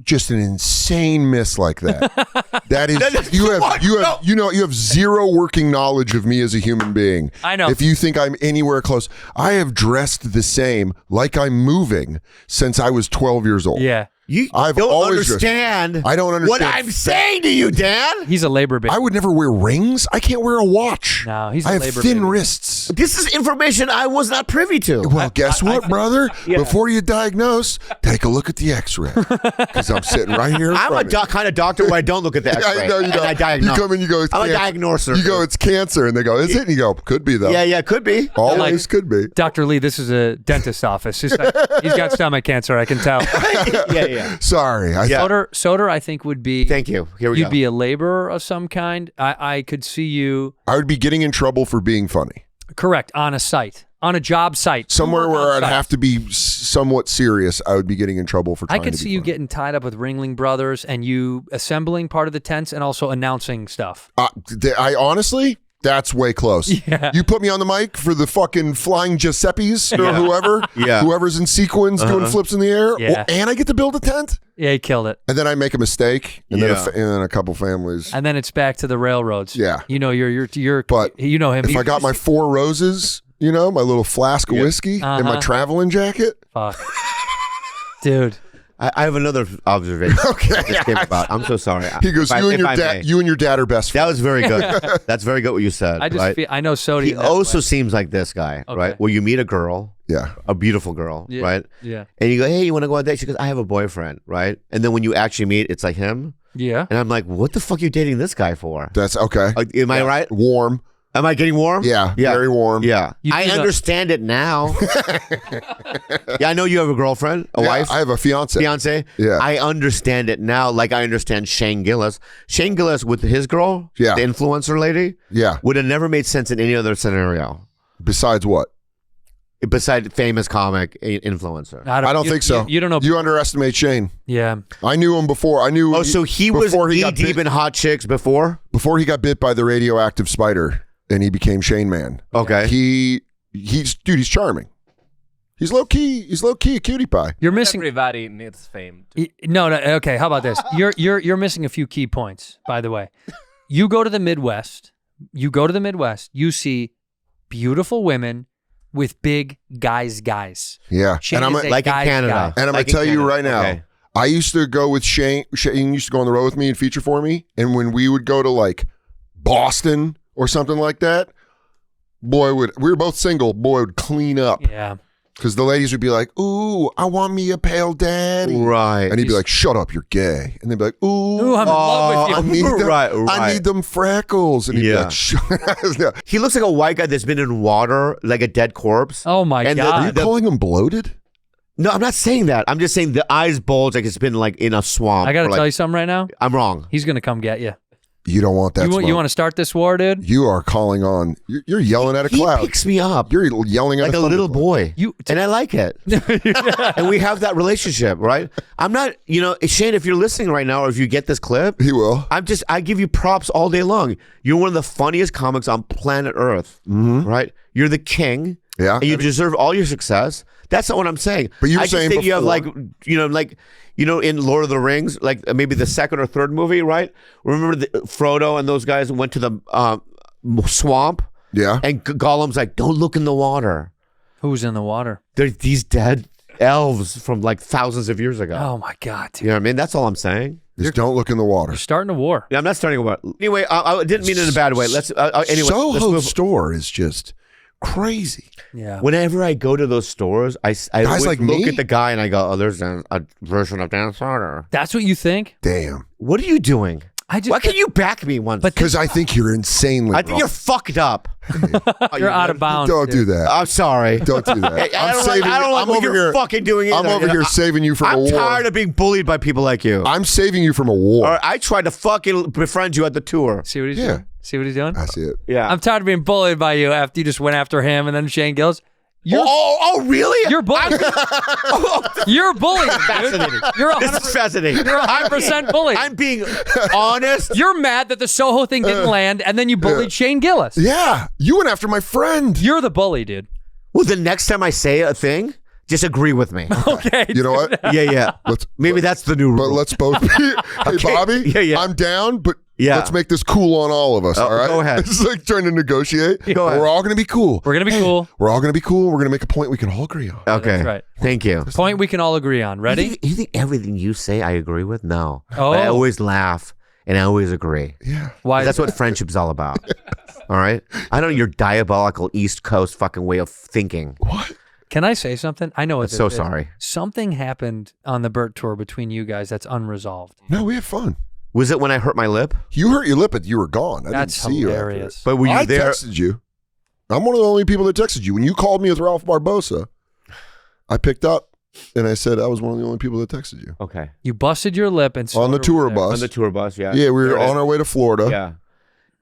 just an insane miss like that. That is you have zero working knowledge of me as a human being. I know. If you think I'm anywhere close, I have dressed the same, like I'm moving since I was 12 years old. Yeah. You I've don't always understand. I don't what understand. I'm saying to you, Dan. He's a labor baby. I would never wear rings. I can't wear a watch. No, he's a I have labor thin baby. wrists. This is information I was not privy to. Well, guess what, brother? Before you diagnose, take a look at the X-ray because I'm sitting right here. in I'm a front of you. kind of doctor where I don't look at the X-ray. I know you and don't. I diagnose. You come in, you go, it's I'm a cancer. diagnoser. You go, it's cancer, and they go, is it? And you go, could be though. Yeah, could be. Always could be. Dr. Lee, this is a dentist's office. He's got stomach cancer, I can tell. yeah. yeah. Sorry. Soder, I think would be. Thank you. Here we You'd go. be a laborer of some kind. I could see you. I would be getting in trouble for being funny. Correct, on a site, on a job site, Somewhere Work where on I'd site. have to be somewhat serious, I would be getting in trouble for I trying could to see be you funny. getting tied up with Ringling Brothers and you assembling part of the tents and also announcing stuff. I honestly, that's way close. Yeah. You put me on the mic for the fucking flying Giuseppes or Yeah. whoever, Yeah. whoever's in sequins doing flips in the air, Yeah. and I get to build a tent, Yeah, he killed it. and then I make a mistake, and Yeah. then a couple families. And then it's back to the railroads. Yeah. You know, you're But you know him. If I got my 4 roses, my little flask of whiskey and my Uh-huh. traveling jacket, Fuck. Dude. I have another observation. Okay. that just came about. I'm so sorry. he goes, If I- "You and if your I dad, may. you and your dad are best That friends." was very good. That's very good what you said. I just right? feel, I know Sodi. He in that also way. seems like this guy, Okay. right? Where you meet a girl, Yeah. a beautiful girl, Yeah. right? Yeah. And you go, hey, you want to go on a date? She goes, I have a boyfriend, right? And then when you actually meet, it's like him. Yeah. And I'm like, what the fuck are you dating this guy for? That's okay. Am I right? Warm. Am I getting warm? Yeah. Yeah. Very warm. Yeah. You I do the- understand it now. Yeah, I know you have a girlfriend, a Yeah, wife. I have a fiance. Fiance. Yeah. I understand it now, like I understand Shane Gillis. Shane Gillis with his girl, Yeah. the influencer lady, Yeah. would have never made sense in any other scenario Besides what? besides famous comic influencer. I don't think so. You don't know. You underestimate Shane. Yeah. I knew him before. I knew. Oh, so he was before knee got deep bit, in hot chicks before? before he got bit by the radioactive spider, and he became Shane Man. Okay. He's charming. He's low key. He's low key a cutie pie. You're missing. Everybody needs fame. No. Okay. How about this? You're missing a few key points. By the way, you go to the Midwest. You see beautiful women with big guys. Yeah. Shane and I'm is a like in guy's Canada. guy. And I'm Like gonna tell in you Canada. right now. Okay. I used to go with Shane. Shane used to go on the road with me and feature for me. And when we would go to like Boston or something like that, we were both single. Boy would clean up Yeah. because the ladies would be like, "Ooh, I want me a pale daddy." Right. And he'd be like, "Shut up, you're gay." And they'd be like, Ooh, I'm in love with I you. need them, Right, I right. need them freckles." And he'd Yeah. be like, "Shut." He looks like a white guy that's been in water, like a dead corpse. Oh my And the- Are you God. calling him bloated? No, I'm not saying that. I'm just saying the eyes bulge like it's been like in a swamp. I got to or, like, tell you something right now. I'm wrong. He's gonna come get you. You don't want that. You want to start this war, dude? You are calling on. You're yelling at a He cloud. picks me up You're yelling at like a little boy. You- and I like it. And we have that relationship, right? I'm not, Shane, if you're listening right now or if you get this clip, He will. I give you props all day long. You're one of the funniest comics on planet Earth, right? You're the king. Yeah. And you deserve all your success. That's not what I'm saying. But you were I just saying think you have before- in Lord of the Rings, like maybe the second or third movie, right? Remember Frodo and those guys went to the swamp, Yeah. and Gollum's like, "Don't look in the water. Who's in the water? They're these dead elves from like thousands of years ago." Oh my God, dude. You know what I mean? That's all I'm saying. Just don't look in the water. You're starting a war. Yeah, I'm not starting a war. Anyway, I didn't mean it in a bad way. Let's let's Soho move. store is just crazy. Yeah. Whenever I go to those stores, I always like look me? at the guy and I go, "Oh, there's a version of Dan Soder." That's what you think? Damn. What are you doing? I just Why can't you back me once? But Because I think you're insanely I think wrong. you're fucked up. you're out of bounds. Don't do dude. that. I'm sorry. Don't do that. I don't like I'm what over you're here. fucking doing either. I'm over here saving you from a I'm war. tired of being bullied by people like you. I'm saving you from a war. Or I tried to fucking befriend you at the tour. See what he's Yeah. doing? See what he's doing? I see it. Yeah. I'm tired of being bullied by you after you just went after him and then Shane Gillis. Oh, really? You're bullying. You're bullying, dude. Fascinating. You're This 100%, is fascinating. you're 100% bullied. I'm being honest. You're mad that the Soho thing didn't land and then you bullied Shane Gillis. Yeah. You went after my friend. You're the bully, dude. Well, the next time I say a thing, just agree with me. Okay. You know what? Yeah. Maybe that's the new But rule. let's both be. Hey, Bobby. Yeah. I'm down, but Yeah. let's make this cool on all of us. Oh, all right. go ahead. It's like trying to negotiate. Go ahead. We're all going to be cool. We're going to be cool. We're all going to be cool. We're going to make a point we can all agree on. Okay. That's right. Thank you. Point we can all agree on. Ready? You think everything you say I agree with? No. Oh. But I always laugh and I always agree. Yeah. Why? That's what friendship's all about. All right? I know your diabolical East Coast fucking way of thinking. What? Can I say something? I know what I'm this so is. sorry. Something happened on the Burt tour between you guys that's unresolved. No, we have fun. Was it when I hurt my lip? You hurt your lip, but you were gone. I That's didn't see you after it. hilarious. But were you I there? texted you. I'm one of the only people that texted you. When you called me with Ralph Barbosa, I picked up And I said I was one of the only people that texted you. Okay. You busted your lip and On the Soder tour was there. bus. On the tour bus, yeah. Yeah, we were There it on our way to Florida. Yeah.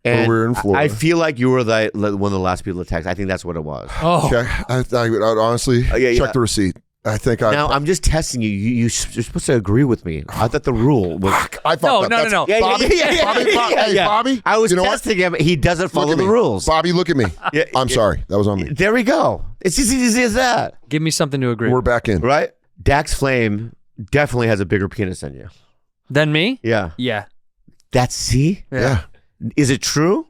Or And we were in Florida. I feel like you were one of the last people to text. I think that's what it was. Oh, Check. I'd honestly yeah, check yeah. the receipt. I think I. Now, I'm just testing you. You're supposed to agree with me. I thought the rule was... I thought that. no. Yeah, Bobby, Hey, Bobby. I was you know testing him. He doesn't Look follow at the me. rules. Bobby, look at me. Yeah, I'm sorry. That was on me. There we go. It's as easy as that. give me something to agree. We're back in. Right? Dax Flame definitely has a bigger penis than you. Than me? Yeah. Yeah. That's C? Yeah. Is it true?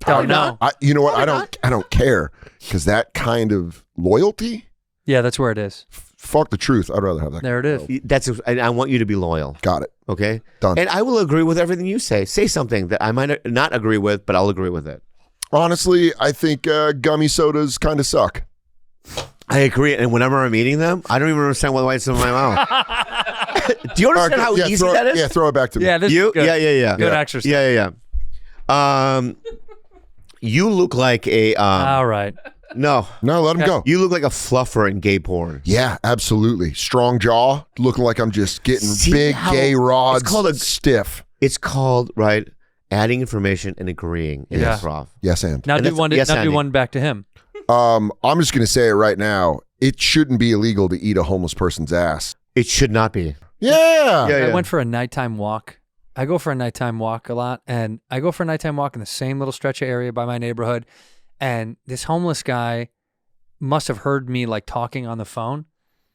Don't know. You know what? I don't care because that kind of loyalty. Yeah, that's where it is. Fuck the truth. I'd rather have that. There it is. I want you to be loyal. Got it. Okay? Done. And I will agree with everything you say. Say something that I might not agree with, but I'll agree with it. Honestly, I think gummy sodas kind of suck. I agree. And whenever I'm eating them, I don't even understand why it's in my mouth. Do you understand how easy that is? Yeah, throw it back to me. Yeah, this You? is good. Yeah. Good exercise. Yeah. You look like a All right. no. No, let him go. You look like a fluffer in gay porn. Yeah, absolutely. Strong jaw, looking like I'm just getting See big how- gay rods. it's called a- stiff. It's called adding information and agreeing in Yeah. improv. Yes, and Now And do that's- one. yes, now do Andy. one back to him. I'm just gonna say it right now. It shouldn't be illegal to eat a homeless person's ass. It should not be. Yeah. I went for a nighttime walk. I go for a nighttime walk a lot, and I go for a nighttime walk in the same little stretch of area by my neighborhood. And this homeless guy must have heard me like talking on the phone,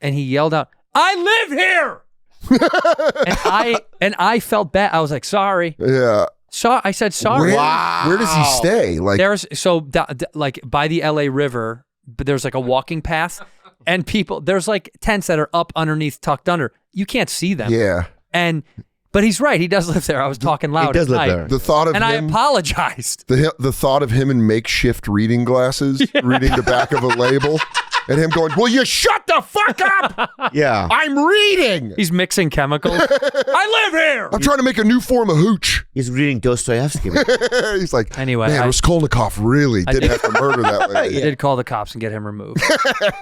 and he yelled out, "I live here!" and I felt bad. I was like, "Sorry." Yeah. I said sorry. Where does he stay? Like, There's like by the LA River, but there's like a walking path, and there's like tents that are up underneath, tucked under. You can't see them. yeah. But he's right. He does live there. I was talking loud. He does at live night. there. The thought of And I him. apologized. The thought of him in makeshift reading glasses, reading the back of a label, and him going, "Will you shut the fuck up? Yeah. I'm reading. He's mixing chemicals. I live here. I'm trying to make a new form of hooch." He's reading Dostoevsky. He's like, Anyway, man, I- Raskolnikov really didn't did- have to murder that I lady. did call the cops and get him removed.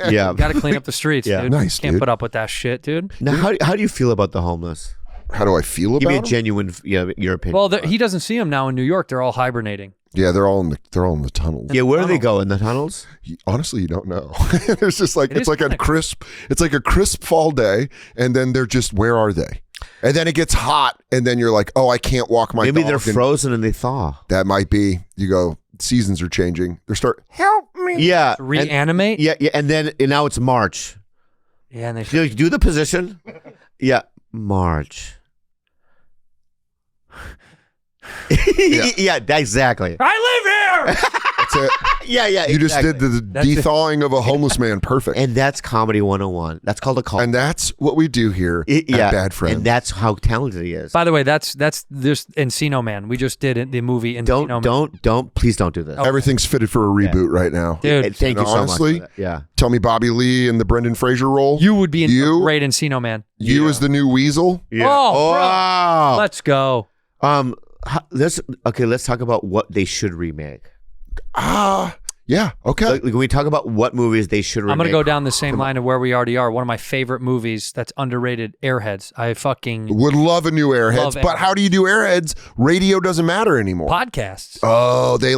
Yeah. Got to clean up the streets, Yeah. dude. Nice, Can't dude. put up with that shit, dude. Now, how do you feel about the homeless? How do I feel Give me a about him? genuine, your opinion. Well, he doesn't see them now in New York. They're all hibernating. Yeah, they're all in the tunnels. yeah, where do they go? In the tunnels? Honestly, you don't know. There's just like It it's is like a kinda- crisp. It's like a crisp fall day, and then they're just where are they? And then it gets hot, and then you're like, oh, I can't walk my Maybe dog. they're and frozen and they thaw. that might be. You go. Seasons are changing. Help me. Yeah. Reanimate? Yeah. And then and now it's March. Yeah, and they Do the position. Yeah. March. yeah, exactly. I live here. That's it. Yeah. You just did the That's it. de-thawing of a homeless man. Perfect. And that's comedy 101. That's called a call. And that's what we do here at Bad Friends. And that's how talented he is. By the way, that's this Encino Man. We just did the movie Encino Man. Please don't do this. Everything's fitted for a reboot right now. Dude, Thank you And so honestly, much. For that. Yeah. Tell me Bobby Lee in the Brendan Fraser role. you would be You- a great Encino Man. You as the new Weasel. Yeah. Oh, bro. wow. Let's go. Let's talk about what they should remake. Yeah. Okay. Like, when we talk about what movies they should remake. I'm going to go down the same line of where we already are. One of my favorite movies that's underrated, Airheads. I fucking Would love a new Airheads, Love but how do you do Airheads? Radio doesn't matter anymore. podcasts. Oh, they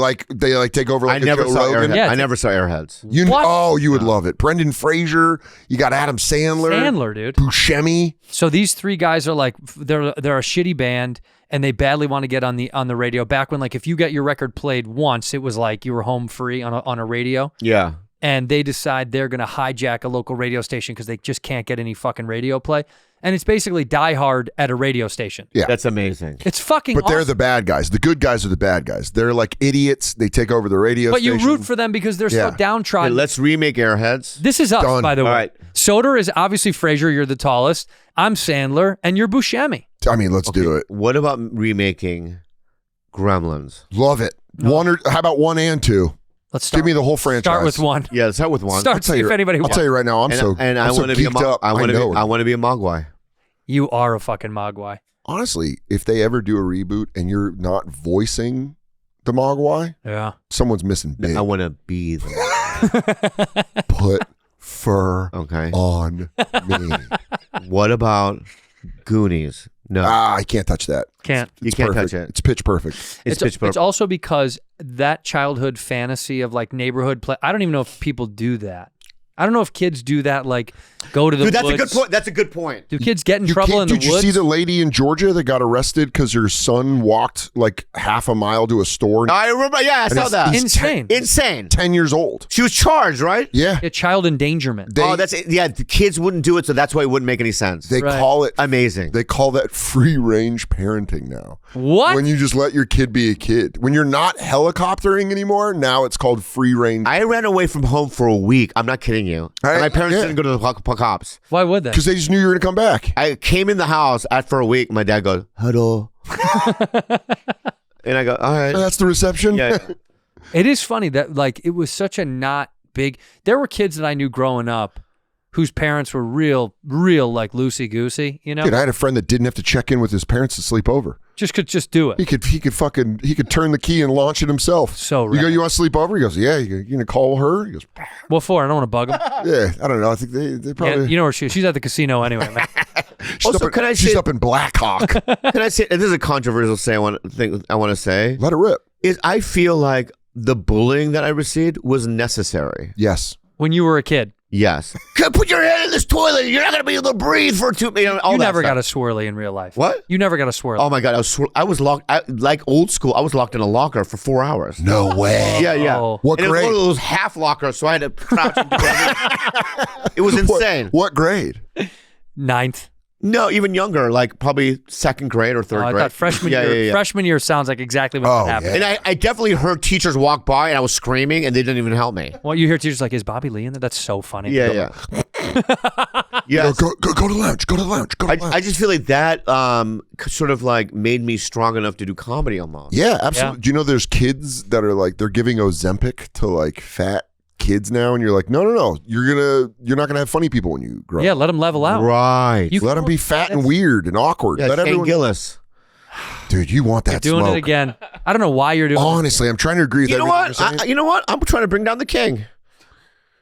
take over I like a never Joe saw Rogan. Airheads. Yeah, I never saw Airheads. You What? you would love it. Brendan Fraser. You got Adam Sandler, dude. Buscemi. So these three guys are like they're a shitty band and they badly want to get on the radio. Back when like if you got your record played once, it was like you were home free on a radio. Yeah. And they decide they're going to hijack a local radio station because they just can't get any fucking radio play. And it's basically Die Hard at a radio station. Yeah. That's amazing. It's fucking But they're awesome. the bad guys. The good guys are the bad guys. They're like idiots. They take over the radio But you station. root for them because they're Yeah. so downtrodden. Okay, let's remake Airheads. This is us, Done. by the way. All right. Soder is obviously Fraser. You're the tallest. I'm Sandler, and you're Buscemi. I mean, let's do it. What about remaking Gremlins? Love it. One or how about 1 and 2? Let's start. Give me the whole franchise. Start with one. Yeah, let's start with one. Start see if anybody I'll wants. tell you right now. I'm and so I I'm so want to be a geeked up. I want know. to be a Mogwai. You are a fucking Mogwai. Honestly, if they ever do a reboot and you're not voicing the Mogwai, Yeah. someone's missing big. I want to be the Put fur Okay. on me. What about Goonies? No. I can't touch that. Can't. You It's can't perfect. touch it. It's pitch perfect. It's pitch It's perfect. also because that childhood fantasy of like neighborhood play. I don't even know if people do that. I don't know if kids do that. Like go to the Dude, that's woods. a good point. That's a good point. Do kids get in trouble in the Did you woods? see the lady in Georgia that got arrested because her son walked like half a mile to a store? I remember. Yeah, I saw he's- that. he's Insane. Insane. 10 years old. She was charged, right? Yeah. Yeah, child endangerment. Oh, that's it. Yeah. The kids wouldn't do it, so that's why it wouldn't make any sense. They Right. call it Amazing. They call that free range parenting now. What? When you just let your kid be a kid. When you're not helicoptering anymore, now it's called free range. I ran away from home for a week. I'm not kidding you. And my parents didn't go to the cops. Why would they? Because they just knew you were going to come back. I came in the house after a week. My dad goes, "Hello," and I go, "All right." That's the reception. Yeah. It is funny that like it was such a not big. There were kids that I knew growing up whose parents were real like loosey goosey. You know, Dude, I had a friend that didn't have to check in with his parents to sleep over. could just do it. He could turn the key and launch it himself. So you go, rad. you want to sleep over? He goes, yeah. You gonna call her? He goes, What for? I don't want to bug them. yeah. I don't know. I think they Yeah, probably. you know where she's at the casino anyway, man. She's Also, up can I she's say- up in Black Hawk. Can I say this is a controversial thing I want to say Let it rip. is I feel like the bullying that I received was necessary. Yes. When you were a kid, Yes. Put your head in this toilet. You're not going to be able to breathe for all you that never stuff. got a swirly in real life. What? You never got a swirly. Oh my God. I was locked. Like old school. I was locked in a locker for 4 hours. No way. Yeah, yeah. Oh. What and it was grade? one of those half lockers, so I had to crouch into it. It was insane. What grade? Ninth. No, even younger, like probably second grade or third I grade. thought freshman Yeah, year. yeah, yeah. Freshman year sounds like exactly what Oh, happened. yeah. And I definitely heard teachers walk by and I was screaming and they didn't even help me. Well, you hear teachers like, "Is Bobby Lee in there?" That's so funny. Yeah, yeah. Yes. Go to the lounge. Go to the lounge. Go to the lounge. I just feel like that sort of like made me strong enough to do comedy almost. Yeah, absolutely. Yeah. Do you know there's kids that are like they're giving Ozempic to like fat kids now, and you're like, no, you're not gonna have funny people when you grow Yeah, up. let them level out. Right. You- Let them be fat and weird and awkward. Yeah, Let Shane everyone, Gillis. dude. You want that Doing smoke? it again. I don't know why you're doing Honestly, I'm trying to agree with You know everything what? you're saying. You know what? I'm trying to bring down the king. it.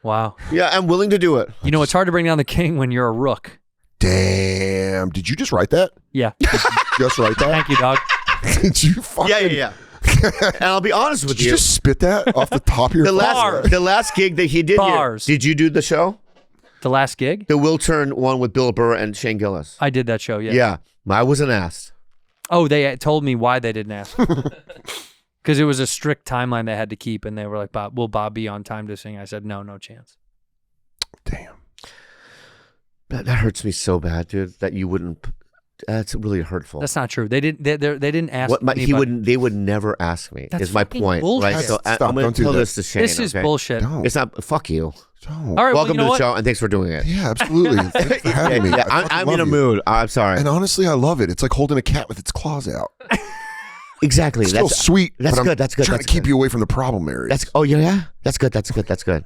Wow. Yeah, I'm willing to do it. You know, it's hard to bring down the king when you're a rook. Damn. Did you just write that? Yeah. Just write that? Thank you, dog. Did you fucking? Yeah. And I'll be honest with Did you you. just spit that off the top of your Bars. The last gig that he did Bars. here. Did you do the show? The last gig? The Will Turn one with Bill Burr and Shane Gillis. I did that show, yeah. Yeah. I wasn't asked. Oh, they told me why they didn't ask. Because it was a strict timeline they had to keep, and they were like, "Bob, will Bob be on time to sing?" I said, no chance. Damn. That hurts me so bad, dude, that you wouldn't. That's really hurtful. That's not true. They didn't. They didn't ask What me. he but wouldn't. They would never ask me. That's Is my fucking point, bullshit. right? So Stop, I'm going don't to do tell that. this to Shane. This is okay? bullshit. Don't. It's not. Fuck you. Don't. All right, Welcome well, you know to the what? show, and thanks for doing it. Yeah, absolutely. Thanks for having me. Yeah, I fucking I'm love in a you. mood. I'm sorry. And honestly, I love it. It's like holding a cat with its claws out. Exactly. It's still That's sweet. that's but I'm good, that's good, Trying that's to keep good. you away from the problem areas. That's. Oh yeah. That's good. That's good. That's good.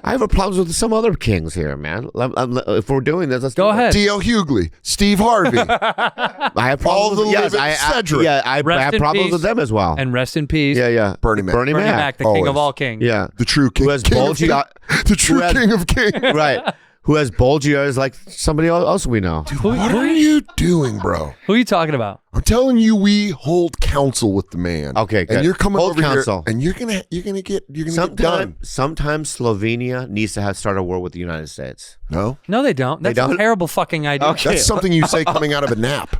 I have a problems with some other kings here, man. If we're doing this, let's Go do it. ahead. D.L. Hughley, Steve Harvey. I have All problems the with yes, living Cedric. I Rest have in problems peace. with them as well. And rest in peace, yeah. Bernie Mac. Bernie Bernie Mac. Mac, the king Always. of all kings. Yeah. The true king. Who has king of bulgy king- the true who has- king of kings. Right. Who has bulgy eyes like somebody else we know. What are you doing, bro? Who are you talking about? I'm telling you, we hold counsel with the man. Okay, good. And you're coming Hold over counsel. here, and you're gonna get done. Sometimes Slovenia needs to start a war with the United States. No, No, they don't. That's don't? a terrible fucking idea. Okay. that's something you say coming out of a nap.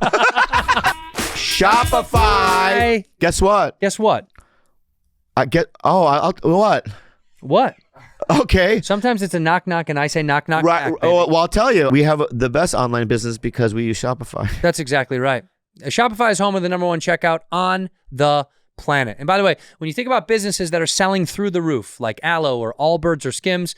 Shopify. Guess what? Guess what? I'll what? What? Okay. Sometimes it's a knock knock, and I say knock knock. Right. back, baby. Well, I'll tell you. We have the best online business because we use Shopify. That's exactly right. Shopify is home of the #1 checkout on the planet. And by the way, when you think about businesses that are selling through the roof, like Aloe or Allbirds or Skims,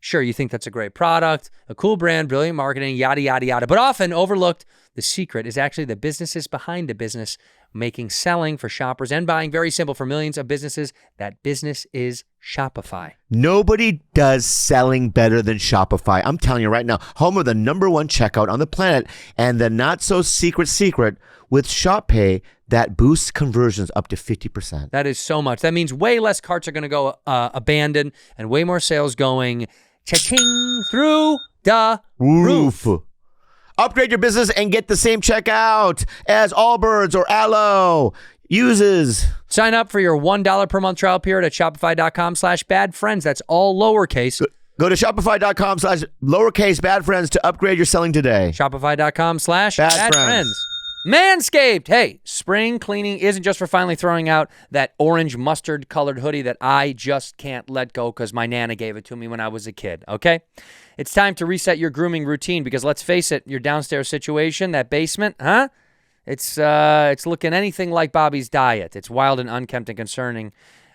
sure, you think that's a great product, a cool brand, brilliant marketing, yada, yada, yada. But often overlooked, the secret is actually the businesses behind a business making selling for shoppers and buying very simple for millions of businesses. That business is Shopify. Nobody does selling better than Shopify. I'm telling you right now, home of the #1 checkout on the planet and the not so secret with Shop Pay that boosts conversions up to 50%. That is so much. That means way less carts are going to go abandoned and way more sales going Cha-ching through the roof. Upgrade your business and get the same checkout as Allbirds or Allo uses. Sign up for your $1 per month trial period at shopify.com/badfriends. That's all lowercase. Go to shopify.com/lowercase-badfriends to upgrade your selling today. Shopify.com/badfriends. Manscaped. Hey, spring cleaning isn't just for finally throwing out that orange mustard colored hoodie that I just can't let go because my Nana gave it to me when I was a kid, okay? It's time to reset your grooming routine because let's face it, your downstairs situation, that basement, huh? It's looking anything like Bobby's diet. It's wild and unkempt and concerning.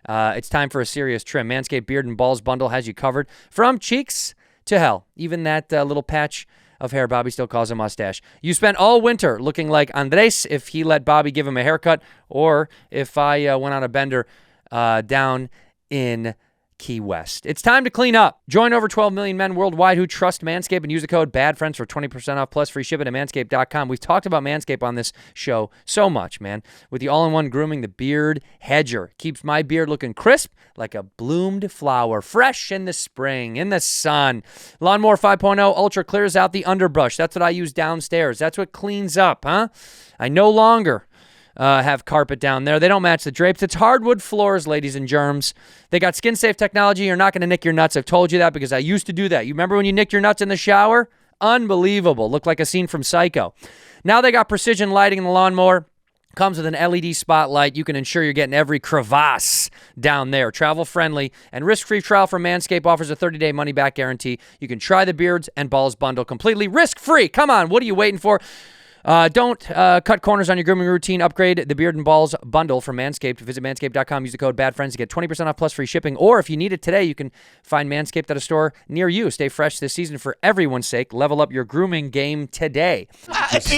It's time for a serious trim. Manscaped Beard and Balls bundle has you covered from cheeks to hell. Even that little patch of hair Bobby still calls a mustache. You spent all winter looking like Andrés if he let Bobby give him a haircut, or if I went on a bender down in Key West. It's time to clean up. Join over 12 million men worldwide who trust Manscaped and use the code BADFRIENDS for 20% off plus free shipping at manscaped.com. We've talked about Manscaped on this show so much, man. With the all-in-one grooming, the Beard Hedger keeps my beard looking crisp like a bloomed flower, fresh in the spring, in the sun. Lawnmower 5.0 Ultra clears out the underbrush. That's what I use downstairs. That's what cleans up, huh? I no longer have carpet down there. They don't match the drapes. It's hardwood floors, ladies and germs. They got skin-safe technology. You're not going to nick your nuts. I've told you that because I used to do that. You remember when you nicked your nuts in the shower? Unbelievable. Looked like a scene from Psycho. Now they got precision lighting in the lawnmower. Comes with an LED spotlight. You can ensure you're getting every crevasse down there. Travel-friendly and risk-free trial from Manscaped offers a 30-day money-back guarantee. You can try the Beards and Balls bundle completely risk-free. Come on, what are you waiting for? Don't cut corners on your grooming routine. Upgrade the Beard and Balls bundle from Manscaped. Visit manscaped.com. Use the code BADFRIENDS to get 20% off plus free shipping. Or if you need it today, you can find Manscaped at a store near you. Stay fresh this season for everyone's sake. Level up your grooming game today. That's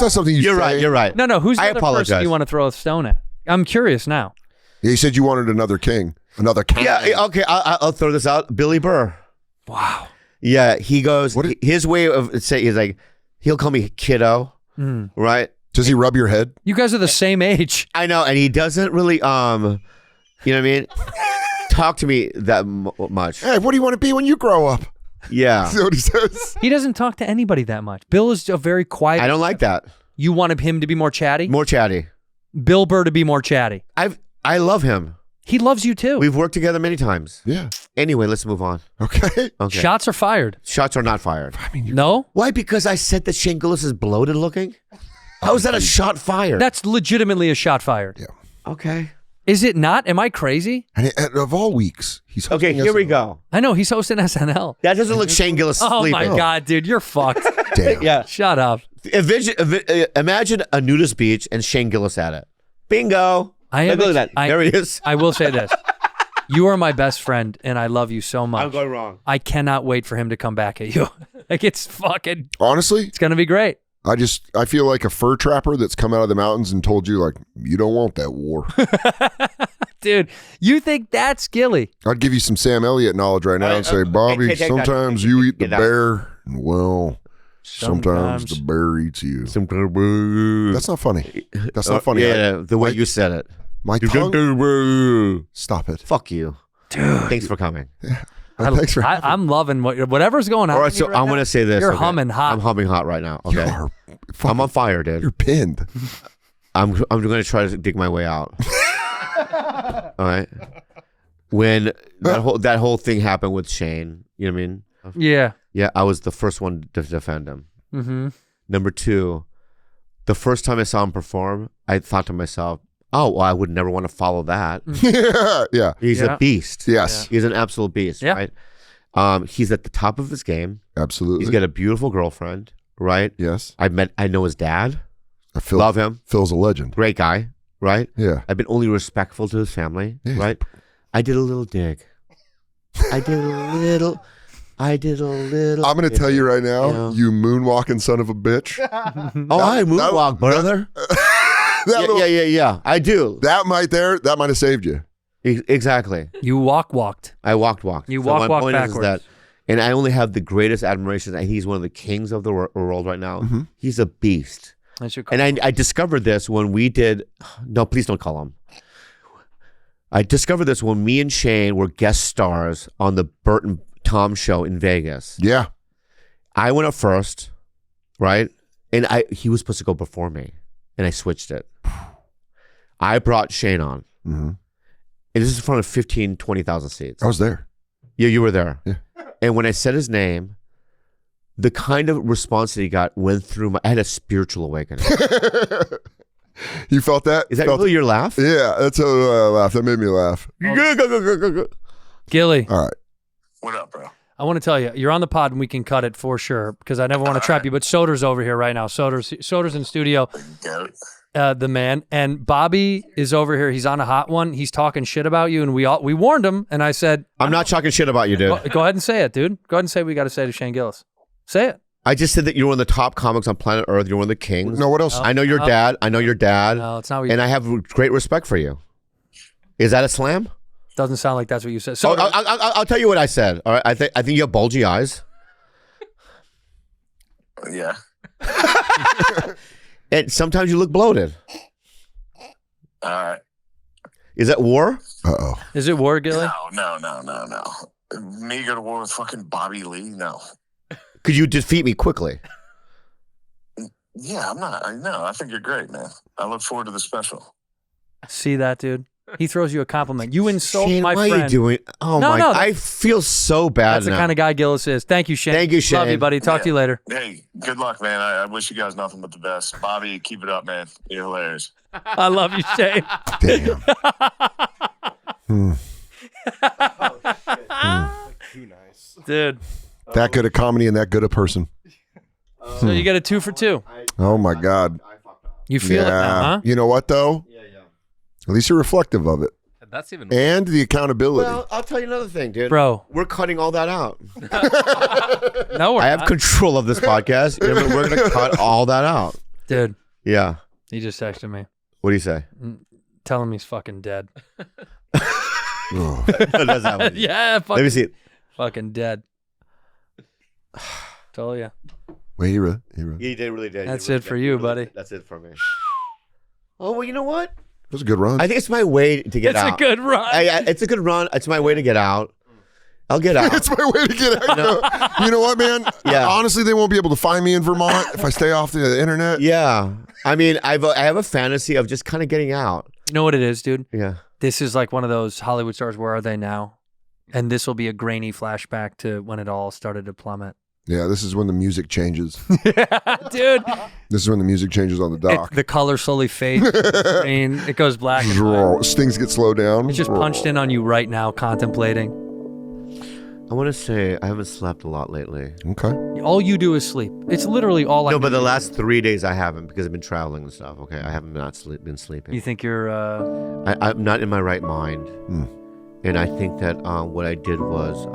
not something you You're say. right. You're right. No, who's the I other person apologize. you want to throw a stone at? I'm curious now. Yeah, you said you wanted another king. Another king. Yeah. Okay. I'll throw this out. Billy Burr. Wow. Yeah. He goes. What did- His way of saying is like he'll call me kiddo. Right. Does he rub your head? You guys are the same age. I know, and he doesn't really, you know what I mean, talk to me that much. Hey, what do you want to be when you grow up? Yeah, That's what he says. He doesn't talk to anybody that much. Bill is a very quiet. I don't like that. You wanted him to be more chatty? More chatty. Bill Burr to be more chatty. I love him. He loves you too. We've worked together many times. Yeah. Anyway, let's move on. Okay. Okay. Shots are fired. Shots are not fired. I mean, No? Why? Because I said that Shane Gillis is bloated looking. How is that a shot fired? That's legitimately a shot fired. Yeah. Okay. Is it not? Am I crazy? and of all weeks, he's Okay. hosting Here we SNL. go. I know, he's hosting SNL. That doesn't look Shane Gillis Oh sleeping. my God, dude, you're fucked. Damn. Yeah. Shut up. Imagine a nudist beach and Shane Gillis at it. Bingo. I am Look at that. There it is. I will say this. You are my best friend, and I love you so much. I'm going wrong. I cannot wait for him to come back at you. Like, it's fucking, Honestly, it's going to be great. I feel like a fur trapper that's come out of the mountains and told you, like, you don't want that war. Dude, you think that's Gilly? I'd give you some Sam Elliott knowledge right now and say, Bobby, hey, take that. sometimes you eat the Get out. bear, and well, sometimes the bear eats you. That's not funny. That's not funny. Yeah, the way you said it. My tongue. Stop it. Fuck you. Dude. Thanks for coming. Thanks for having I'm loving whatever's going on. All right, in you so I'm now. going to say this. You're okay? humming hot. I'm humming hot right now. You Okay. are I'm on fire, dude. You're pinned. I'm going to try to dig my way out. All right. When that whole thing happened with Shane, you know what I mean? Yeah. Yeah, I was the first one to defend him. Mm-hmm. Number two, the first time I saw him perform, I thought to myself, oh, well, I would never want to follow that. Yeah. He's Yeah. a beast. Yes. He's an absolute beast, Yeah. right? He's at the top of his game. Absolutely. He's got a beautiful girlfriend, right? Yes. I know his dad. Phil, Love him. Phil's a legend. Great guy, right? Yeah. I've been only respectful to his family, Yeah. right? I did a little dig. I did a little. I'm going to tell you right now, Yeah. you moonwalking son of a bitch. Oh, I moonwalk, brother. Yeah. I do. That might have saved you. Exactly. You walked. I walked. You So my walk point is backwards. that, and I only have the greatest admiration. And he's one of the kings of the world right now. Mm-hmm. He's a beast. That's your And I discovered this when we did. No, please don't call him. I discovered this when me and Shane were guest stars on the Bert and Tom show in Vegas. Yeah. I went up first, right? And he was supposed to go before me, and I switched it. I brought Shane on. Mm-hmm. And this is in front of 15, 20,000 seats. I was there. Yeah, you were there. Yeah. And when I said his name, the kind of response that he got went through my... I had a spiritual awakening. You felt that? Is that felt really your laugh? Yeah, that's how I laughed. That made me laugh. Gilly, All right. What up, bro? I want to tell you, you're on the pod and we can cut it for sure because I never want to trap you. But Soder's over here right now. Soder's in studio, the man, and Bobby is over here. He's on a hot one. He's talking shit about you, and we warned him. And I said, I'm not talking shit about you, dude. Go ahead and say it, dude. Go ahead and say what we got to say to Shane Gillis. Say it. I just said that you're one of the top comics on planet Earth. You're one of the kings. No, what else? I know your dad. I know your dad. No, it's not what you And I have great respect for you. Is that a slam? Doesn't sound like that's what you said. So I'll tell you what I said. All right, I think you have bulgy eyes. Yeah. And sometimes you look bloated. All right. Is that war? Uh-oh. Is it war, Gilly? No. Me go to war with fucking Bobby Lee? No. Could you defeat me quickly? Yeah, I'm not. I think you're great, man. I look forward to the special. See that, dude? He throws you a compliment. You insult Shane, my why friend. are you doing? Oh No, my! no, I feel so bad That's now. the kind of guy Gillis is. Thank you, Shane. Thank you, Shane. Love you, buddy. Talk to you later. Hey, good luck, man. I wish you guys nothing but the best. Bobby, keep it up, man. You're hilarious. I love you, Shane. Damn. Too nice. Dude. That good a comedy and that good a person. So you get a 2 for 2. Oh my God. You feel it now, huh? You know what though? Yeah. At least you're reflective of it. That's even And the accountability. Well, I'll tell you another thing, dude. Bro. We're cutting all that out. No, we're I have not. control of this podcast. We're going to cut all that out. Dude, Yeah. he just texted me. What do you say? Tell him he's fucking dead. Oh. That's not what- Yeah, fucking, Let me see it. fucking dead. Told you. Wait, he really? He did really did. That's He really it for did. you, He really buddy. did. That's it for me. Oh, well, you know what? That was a good run. I think it's my way to get It's out. a good run. It's a good run. It's my way to get out. I'll get out. It's my way to get out. You know what, man? Yeah. Honestly, they won't be able to find me in Vermont if I stay off the internet. Yeah. I mean, I have a fantasy of just kind of getting out. You know what it is, dude? Yeah. This is like one of those Hollywood stars, where are they now? And this will be a grainy flashback to when it all started to plummet. Yeah, this is when the music changes. Dude. This is when the music changes on the dock. The color slowly fades. Green. It goes black. And white. Things get slowed down. It's just punched in on you right now, contemplating. I want to say I haven't slept a lot lately. Okay. All you do is sleep. It's literally all I No, do. but the last 3 days I haven't because I've been traveling and stuff. Okay, I haven't been sleeping. You think you're... I'm not in my right mind. Hmm. And I think that what I did was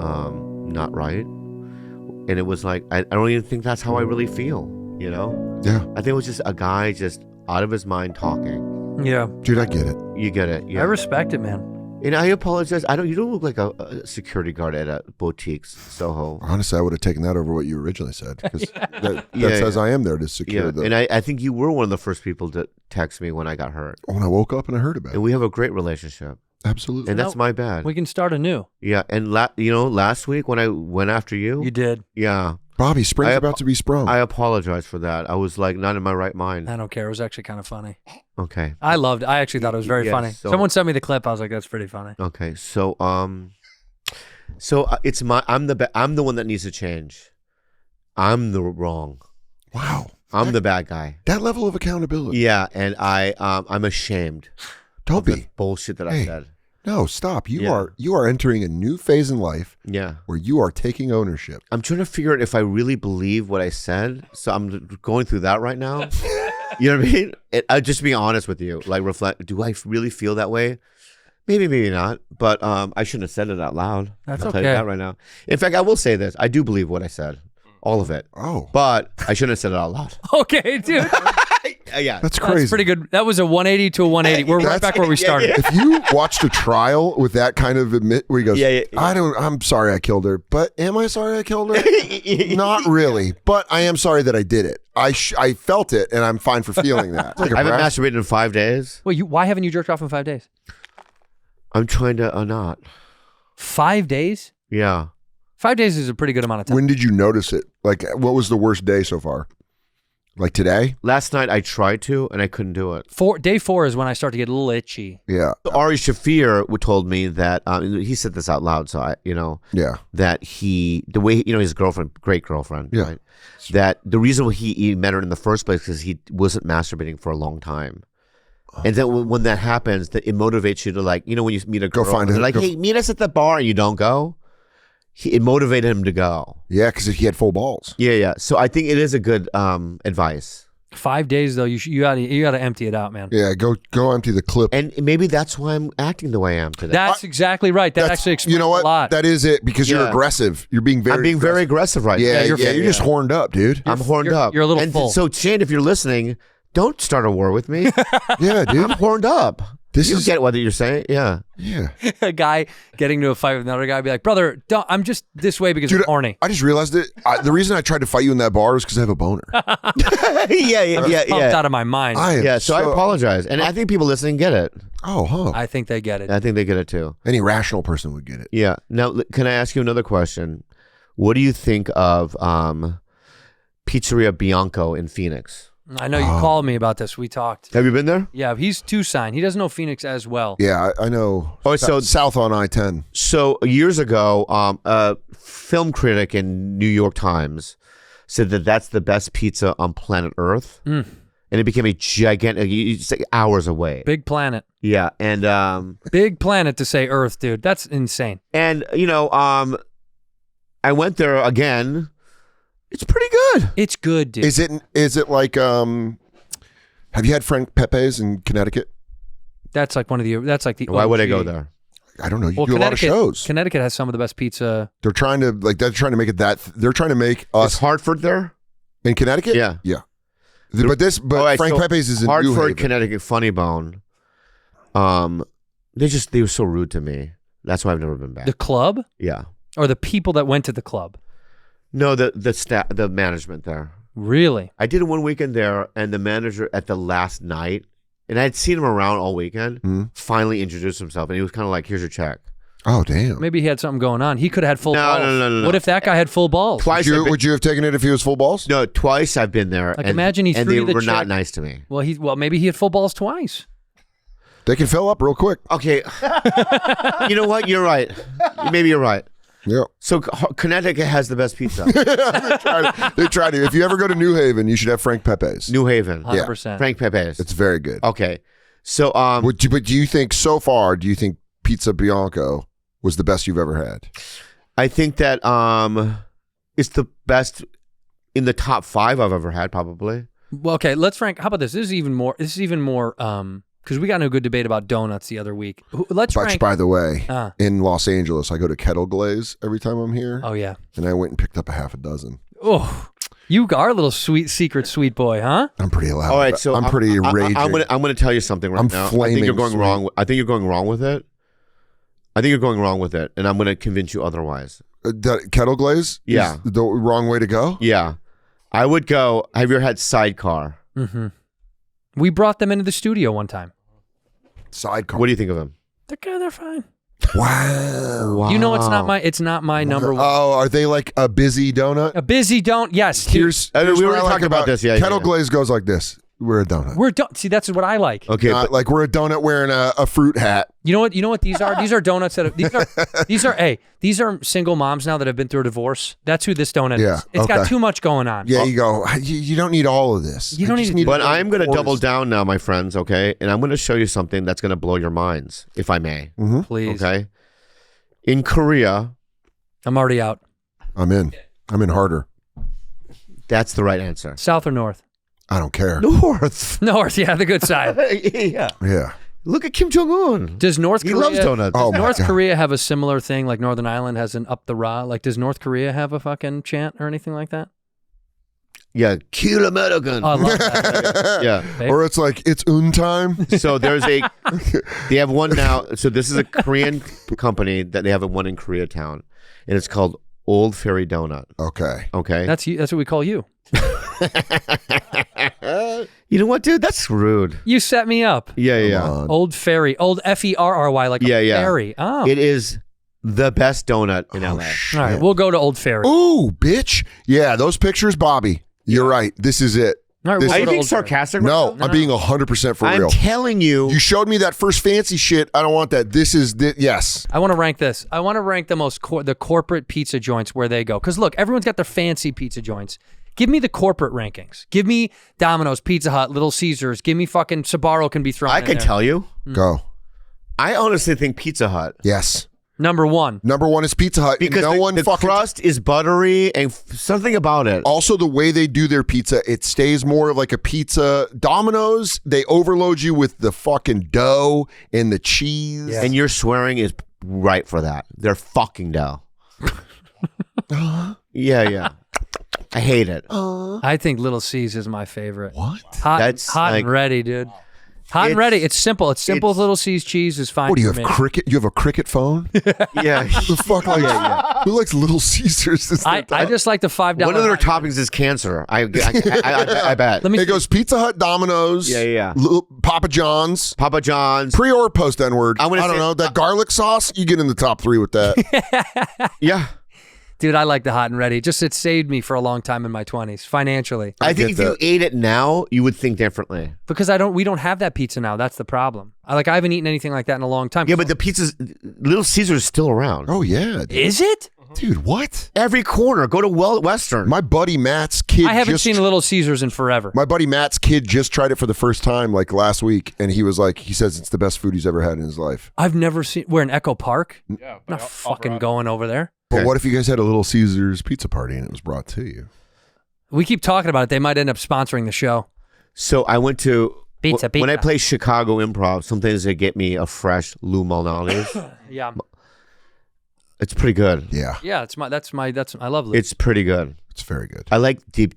not right. And it was like, I don't even think that's how I really feel, you know? Yeah. I think it was just a guy just out of his mind talking. Yeah. Dude, I get it. You get it. Yeah. I respect it, man. And I apologize. You don't look like a security guard at a boutique's Soho. Honestly, I would have taken that over what you originally said because that Yeah, says yeah. I am there to secure Yeah. the. And I think you were one of the first people to text me when I got hurt. When I woke up and I heard about And it. we have a great relationship. Absolutely. And that's my bad. We can start anew. Yeah. And last week when I went after you. You did. Yeah. Bobby, spring's about to be sprung. I apologize for that. I was like not in my right mind. I don't care. It was actually kind of funny. Okay. I loved it. I actually thought it was very Yeah, funny. so- Someone sent me the clip. I was like, that's pretty funny. Okay. So it's I'm the one that needs to change. I'm the wrong. Wow. I'm the bad guy. That level of accountability. Yeah, and I'm ashamed. Don't of the be. bullshit that I Hey. said. No, stop. You Yeah. are entering a new phase in life Yeah. where you are taking ownership. I'm trying to figure out if I really believe what I said. So I'm going through that right now. You know what I mean? I'll just be honest with you. Like reflect. Do I really feel that way? Maybe, maybe not. But I shouldn't have said it out loud. That's I'll tell you okay. that right now. In fact, I will say this. I do believe what I said. All of it. Oh. But I shouldn't have said it out loud. Okay, dude. Yeah. That's crazy. That's pretty good. That was a 180 to a 180. We're right That's- back where we started. If you watched a trial with that kind of where he goes, Yeah. I'm sorry I killed her, but am I sorry I killed her? Not really, but I am sorry that I did it. I felt it, and I'm fine for feeling that. It's like a I haven't breath. masturbated in 5 days. Wait, why haven't you jerked off in 5 days? I'm trying to not. 5 days? Yeah. 5 days is a pretty good amount of time. When did you notice it? Like, what was the worst day so far? Like today? Last night I tried to and I couldn't do it. Day 4 is when I start to get a little itchy. Yeah. Ari Shafir told me that he said this out loud, so Yeah. that the way his girlfriend, great girlfriend, Yeah. right? That the reason he met her in the first place because he wasn't masturbating for a long time. And then when that happens, that it motivates you to when you meet a girl, Go find they're it. like, hey, meet us at the bar, and you don't go. It motivated him to go. Yeah, because he had full balls. Yeah. So I think it is a good advice. 5 days though, you gotta empty it out, man. Yeah, go empty the clip. And maybe that's why I'm acting the way I am today. That's exactly right. That actually explains you know what? a lot. That is it because you're Yeah. aggressive. You're being very. I'm being very aggressive right now. Yeah, you're you're just horned up, dude. I'm horned up. you're a little and full. So Shane, if you're listening, don't start a war with me. Yeah, dude. I'm horned up. This You is get what you're saying? Yeah. yeah. A guy getting into a fight with another guy, be like, brother, I'm just this way because Dude, I'm horny. I just realized it. The reason I tried to fight you in that bar is because I have a boner. yeah. Pumped out of my mind. I am Yeah, so I apologize. And I think people listening get it. Oh, huh. I think they get it. I think they get it too. Any rational person would get it. Yeah. Now, can I ask you another question? What do you think of Pizzeria Bianco in Phoenix? I know you called me about this. We talked. Have you been there? Yeah, he's Tucson. He doesn't know Phoenix as well. Yeah, I know. Oh, so- south on I-10. So years ago, a film critic in New York Times said that that's the best pizza on planet Earth. And it became a gigantic, it's like hours away. Big planet. Yeah. And Big planet to say Earth, dude. That's insane. I went there again. It's pretty good. It's good, dude. Is it like have you had Frank Pepe's in Connecticut? That's like the Why would I OG. go there? I don't know. You Well, do a lot of shows. Connecticut has some of the best pizza. They're trying to make it that they're trying to make Is us Hartford there? in Connecticut? Yeah. Yeah. But Frank so Pepe's is in New Hartford, Haven. Connecticut, Funny Bone. They were so rude to me. That's why I've never been back. The club Yeah. or the people that went to the club? No, the staff, the management there. Really? I did it one weekend there, and the manager at the last night, and I had seen him around all weekend, finally introduced himself, and he was kind of like, "Here's your check." Oh, damn. Maybe he had something going on. He could have had full balls. No. What if that guy had full balls? Twice. Would you have taken it if he was full balls? No, twice I've been there. Like, imagine he and threw they you the were not check. nice to me. Well, maybe he had full balls twice. They can fill up real quick. Okay. You know what? You're right. Maybe you're right. Yeah. So Connecticut has the best pizza. They try to. If you ever go to New Haven, you should have Frank Pepe's. New Haven. 100%. Frank Pepe's. It's very good. Okay. So But do you think so far? Do you think Pizza Bianco was the best you've ever had? I think that it's the best in the top 5 I've ever had, probably. Well, okay, Frank. How about this? This is even more. Because we got into a good debate about donuts the other week. Frank. By the way, Ah. in Los Angeles, I go to Kettle Glaze every time I'm here. Oh yeah. And I went and picked up a half a dozen. Oh, you are a little secret sweet boy, huh? I'm pretty loud. All right, so I'm pretty raging. I'm gonna tell you something right I'm now. I flaming think you're going sweet. wrong. I think you're going wrong with it. And I'm gonna convince you otherwise. That Kettle Glaze Yeah. is the wrong way to go? Yeah, I would go. Have you ever had Sidecar? Mm-hmm. We brought them into the studio one time. Sidecar. What do you think of them? They're fine. Wow. You know, it's not my number one. Oh, are they like a busy donut? A busy don't. Yes. Here's we what were I like talking about this. Yeah, Kettle yeah. Glaze goes like this. We're a donut. We're see. That's what I like. Okay, Not but like we're a donut wearing a fruit hat. You know what these are? These are donuts that these are single moms now that have been through a divorce. That's who this donut Yeah, is. It's got okay. too much going on. Yeah, you go. You don't need all of this. You don't just need- but a I'm gonna little double taste. down now, my friends. Okay, and I'm gonna show you something that's gonna blow your minds, if I may. Please. Okay. In Korea, I'm already out. I'm in harder. that's the right answer. South or north? I don't care. North. North. Yeah, the good side. Yeah. Yeah. Look at Kim Jong Un. Does North He Korea loves donuts. Oh, my North God. Korea have a similar thing like Northern Ireland has an up the Ra? Like, does North Korea have a fucking chant or anything like that? Yeah, kill American. Oh, I love that. Yeah. Okay. Or it's like it's un time. So they have one now. So this is a Korean company that they have one in Koreatown, and it's called Old Fairy Donut. Okay. Okay. That's what we call you. You know what, dude? That's rude. You set me up. Yeah, yeah. Come on. Old Ferry. Old Ferry, like Yeah, a yeah. ferry. Oh. It is the best donut in LA. Shit. All right, we'll go to Old Ferry. Ooh, bitch. Yeah, those pictures, Bobby. You're right. This is it. All right, This- we'll Are go you to being Old Ferry. sarcastic? No, right now? I'm being 100% for I'm real. telling you. You showed me that first fancy shit. I don't want that. This is yes. I want to rank this. I want to rank the most the corporate pizza joints where they go. Because look, everyone's got their fancy pizza joints. Give me the corporate rankings. Give me Domino's, Pizza Hut, Little Caesars. Give me fucking Sbarro can be thrown I in can there. tell you. Go. I honestly think Pizza Hut. Yes. Number one. Number one is Pizza Hut. Because no one the fucking crust is buttery and something about it. Also, the way they do their pizza, it stays more like a pizza. Domino's, they overload you with the fucking dough and the cheese. And your swearing is right for that. They're fucking dough. Yeah. I hate it. I think Little C's is my favorite. What? Hot, That's hot like- and ready, dude. Hot and It's- ready. It's simple. It's simple. it's- Little C's cheese is fine. What do you for have? me. Cricket? You have a cricket phone? Yeah. The fuck? Like, Who likes Little Caesars? Is I that- just like the $5. One of their toppings is cancer. I bet. Let me It see. goes Pizza Hut, Domino's, Yeah. Little Papa John's, Papa John's. pre or post N word. I I'm gonna don't say- know. That garlic sauce, you get in the top 3 with that. Yeah. Dude, I like the hot and ready. Just it saved me for a long time in my 20s financially. I think if get you that. ate it now, you would think differently. Because we don't have that pizza now. That's the problem. I haven't eaten anything like that in a long time. Yeah, but the pizza's Little Caesar's still around. Oh, yeah. Is it? Dude, what? Every corner. Go to Western. My buddy Matt's kid I haven't just seen Little Caesars in forever. My buddy Matt's kid just tried it for the first time like last week, and he was like, he says it's the best food he's ever had in his life. I've never seen. We're in Echo Park. Yeah, I'm not fucking going over there. But Okay. what if you guys had a Little Caesars pizza party and it was brought to you? We keep talking about it. They might end up sponsoring the show. So I went to Pizza, when I pizza. play Chicago Improv. Sometimes they get me a fresh Lou Malnati's. Yeah, It's pretty good. Yeah, yeah. I love Lou. It's pretty good. it's very good. I like deep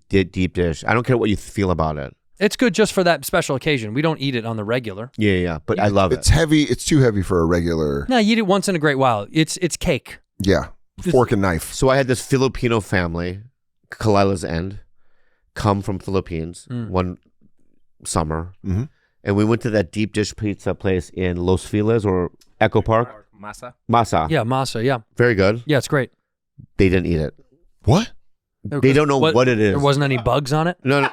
dish. I don't care what you feel about it. It's good just for that special occasion. We don't eat it on the regular. Yeah. But I love It's it. heavy. It's too heavy for a regular. No, you eat it once in a great while. It's cake. Yeah, fork and knife. So I had this Filipino family, Kalila's End, come from Philippines one summer, Mhm. and we went to that deep dish pizza place in Los Feliz or Echo Park. Masa. Masa. Yeah, masa. Yeah, Very good. yeah. It's great. They didn't eat it. What? They don't know what it is. There wasn't any bugs on it. No.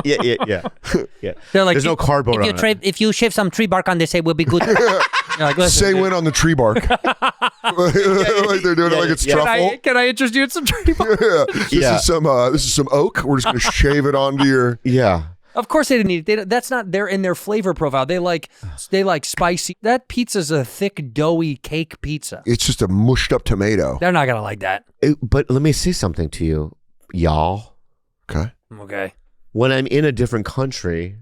yeah. They're like, There's no cardboard on it. if you shave some tree bark on this, it will be good. You're like, listen, Say dude, when on the tree bark. Like they're doing it like it's yeah. truffle. can I interest you in some tree bark? Yeah. This is some oak. We're just gonna shave it onto your. Yeah. Of course they didn't eat it. They don't, that's not in their flavor profile. They like spicy. That pizza's a thick, doughy cake pizza. It's just a mushed up tomato. They're not gonna like that. But let me say something to you, y'all. Okay. Okay. When I'm in a different country,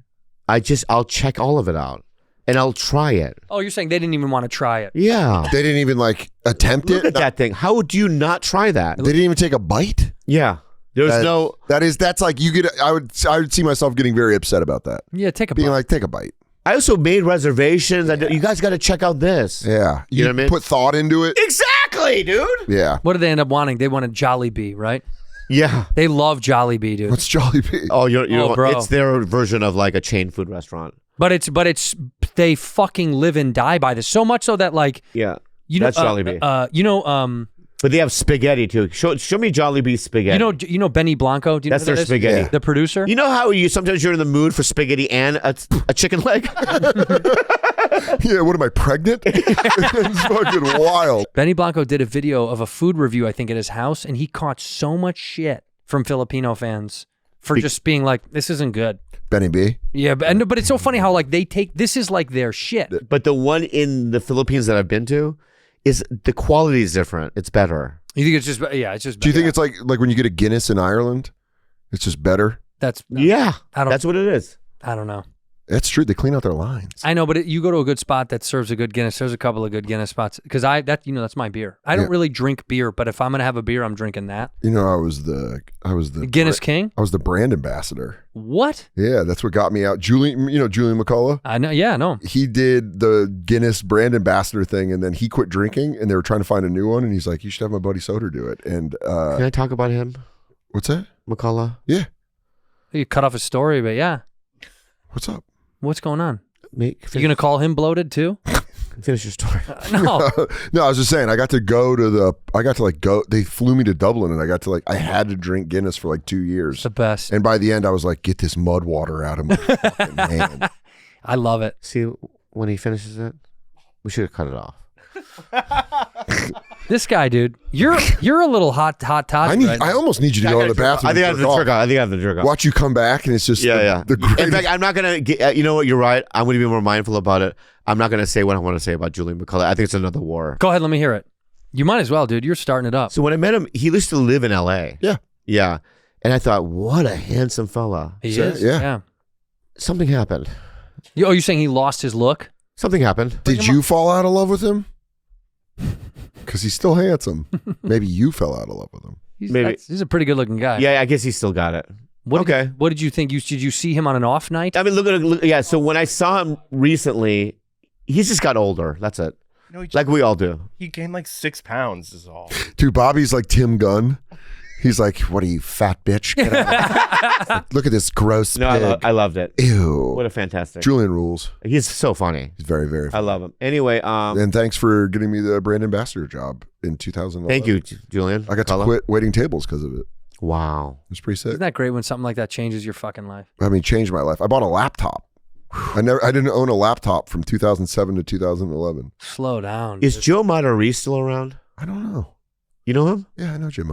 I'll check all of it out and I'll try it. Oh, you're saying they didn't even want to try it? Yeah. They didn't even like attempt Look it. at that thing. How would you not try that? They didn't even take a bite. Yeah. There's That's like you get. I would see myself getting very upset about that. Yeah, take a Being bite. like, take a bite. I also made reservations. You guys got to check out this. Yeah, You know what I mean? put thought into it. Exactly, dude. Yeah. What did they end up wanting? They wanted Jollibee, right? Yeah. They love Jollibee, dude. What's Jollibee? Oh, you bro. it's their version of like a chain food restaurant. But it's they fucking live and die by this. So much so that like Yeah. you know That's Jollibee. But But they have spaghetti too. Show me Jollibee spaghetti. you know Benny Blanco. Do you That's know who their that is? spaghetti. Yeah. The producer. You know how sometimes you're in the mood for spaghetti and a chicken leg? Yeah. What am I pregnant? It's fucking wild. Benny Blanco did a video of a food review, I think, at his house, and he caught so much shit from Filipino fans for just being like, "This isn't good." Benny B. Yeah, but it's so funny how like they take this is like their shit. But the one in the Philippines that I've been to is the quality is different. It's better. You think it's just it's just. Do you think it's like when you get a Guinness in Ireland? It's just better. that's Yeah. I don't- That's what it is. I don't know. That's true. They clean out their lines. I know, but you go to a good spot that serves a good Guinness. There's a couple of good Guinness spots because that's my beer. I don't Yeah. really drink beer, but if I'm gonna have a beer, I'm drinking that. You know, I was the Guinness King. I was the brand ambassador. What? Yeah, that's what got me out. Julian McCullough. I know. Yeah, no. He did the Guinness brand ambassador thing, and then he quit drinking, and they were trying to find a new one, and he's like, "You should have my buddy Soder do it." And Can I talk about him, what's that? McCullough? Yeah, You cut off his story, but yeah. what's up? What's going on? Make You gonna call him bloated too? Finish your story. No. No, I was just saying, they flew me to Dublin and I had to drink Guinness for like 2 years. The best. And by the end, I was like, get this mud water out of my fucking hand. I love it. See, when he finishes it, we should have cut it off. This guy, dude, you're a little hot toddy. I almost need you to go to the bathroom. I think I have to jerk off. I think I have to jerk off. Watch you come back, and it's just the greatest. In fact, I'm not gonna get. You know what? You're right. I'm gonna be more mindful about it. I'm not gonna say what I want to say about Julian McCullough. I think it's another war. Go ahead, let me hear it. You might as well, dude. You're starting it up. So when I met him, he used to live in L.A. Yeah. Yeah. And I thought, what a handsome fella. He is. Yeah. Something happened. You're saying he lost his look? Something happened. Did you fall out of love with him? Because he's still handsome. Maybe you fell out of love with him. He's a pretty good looking guy. Yeah, I guess he still got it. What did you think? Did you see him on an off night? I mean, look. Yeah. So when I saw him recently, he's just got older. That's it. No, like we all do. He gained like 6 pounds is all. Dude, Bobby's like Tim Gunn. He's like, what are you, fat bitch? Get out. Like, look at this gross pig. I loved it. Ew. What a fantastic. Julian rules. He's so funny. He's very, very funny. I love him. Anyway. And thanks for getting me the brand ambassador job in 2011. Thank you, Julian. I got to quit waiting tables because of it. Wow. It was pretty sick. Isn't that great when something like that changes your fucking life? I mean, changed my life. I bought a laptop. I didn't own a laptop from 2007 to 2011. Slow down. Is Joe Matarese still around? I don't know. You know him? Yeah, I know Joe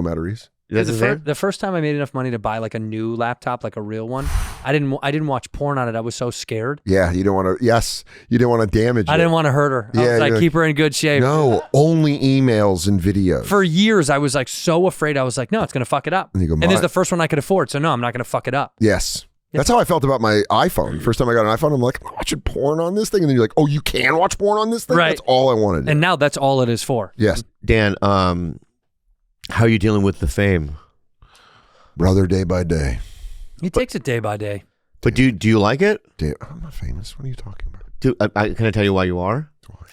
Matarese. The first time I made enough money to buy like a new laptop, like a real one, I didn't watch porn on it. I was so scared. Yeah, you don't want to. Yes, you didn't want to damage. I didn't want to hurt her. I was like, keep her in good shape. No, only emails and videos. For years, I was like so afraid. I was like, no, it's gonna fuck it up. And you go, and it's the first one I could afford, so no, I'm not gonna fuck it up. Yes. That's how I felt about my iPhone. First time I got an iPhone, I'm like, I'm watching porn on this thing. And then you're like, oh, you can watch porn on this thing? Right. That's all I wanted. And now that's all it is for. Yes. Dan, how are you dealing with the fame? Brother, day by day. He takes it day by day. But do you like it? I'm not famous. What are you talking about? Can I tell you why you are? Why?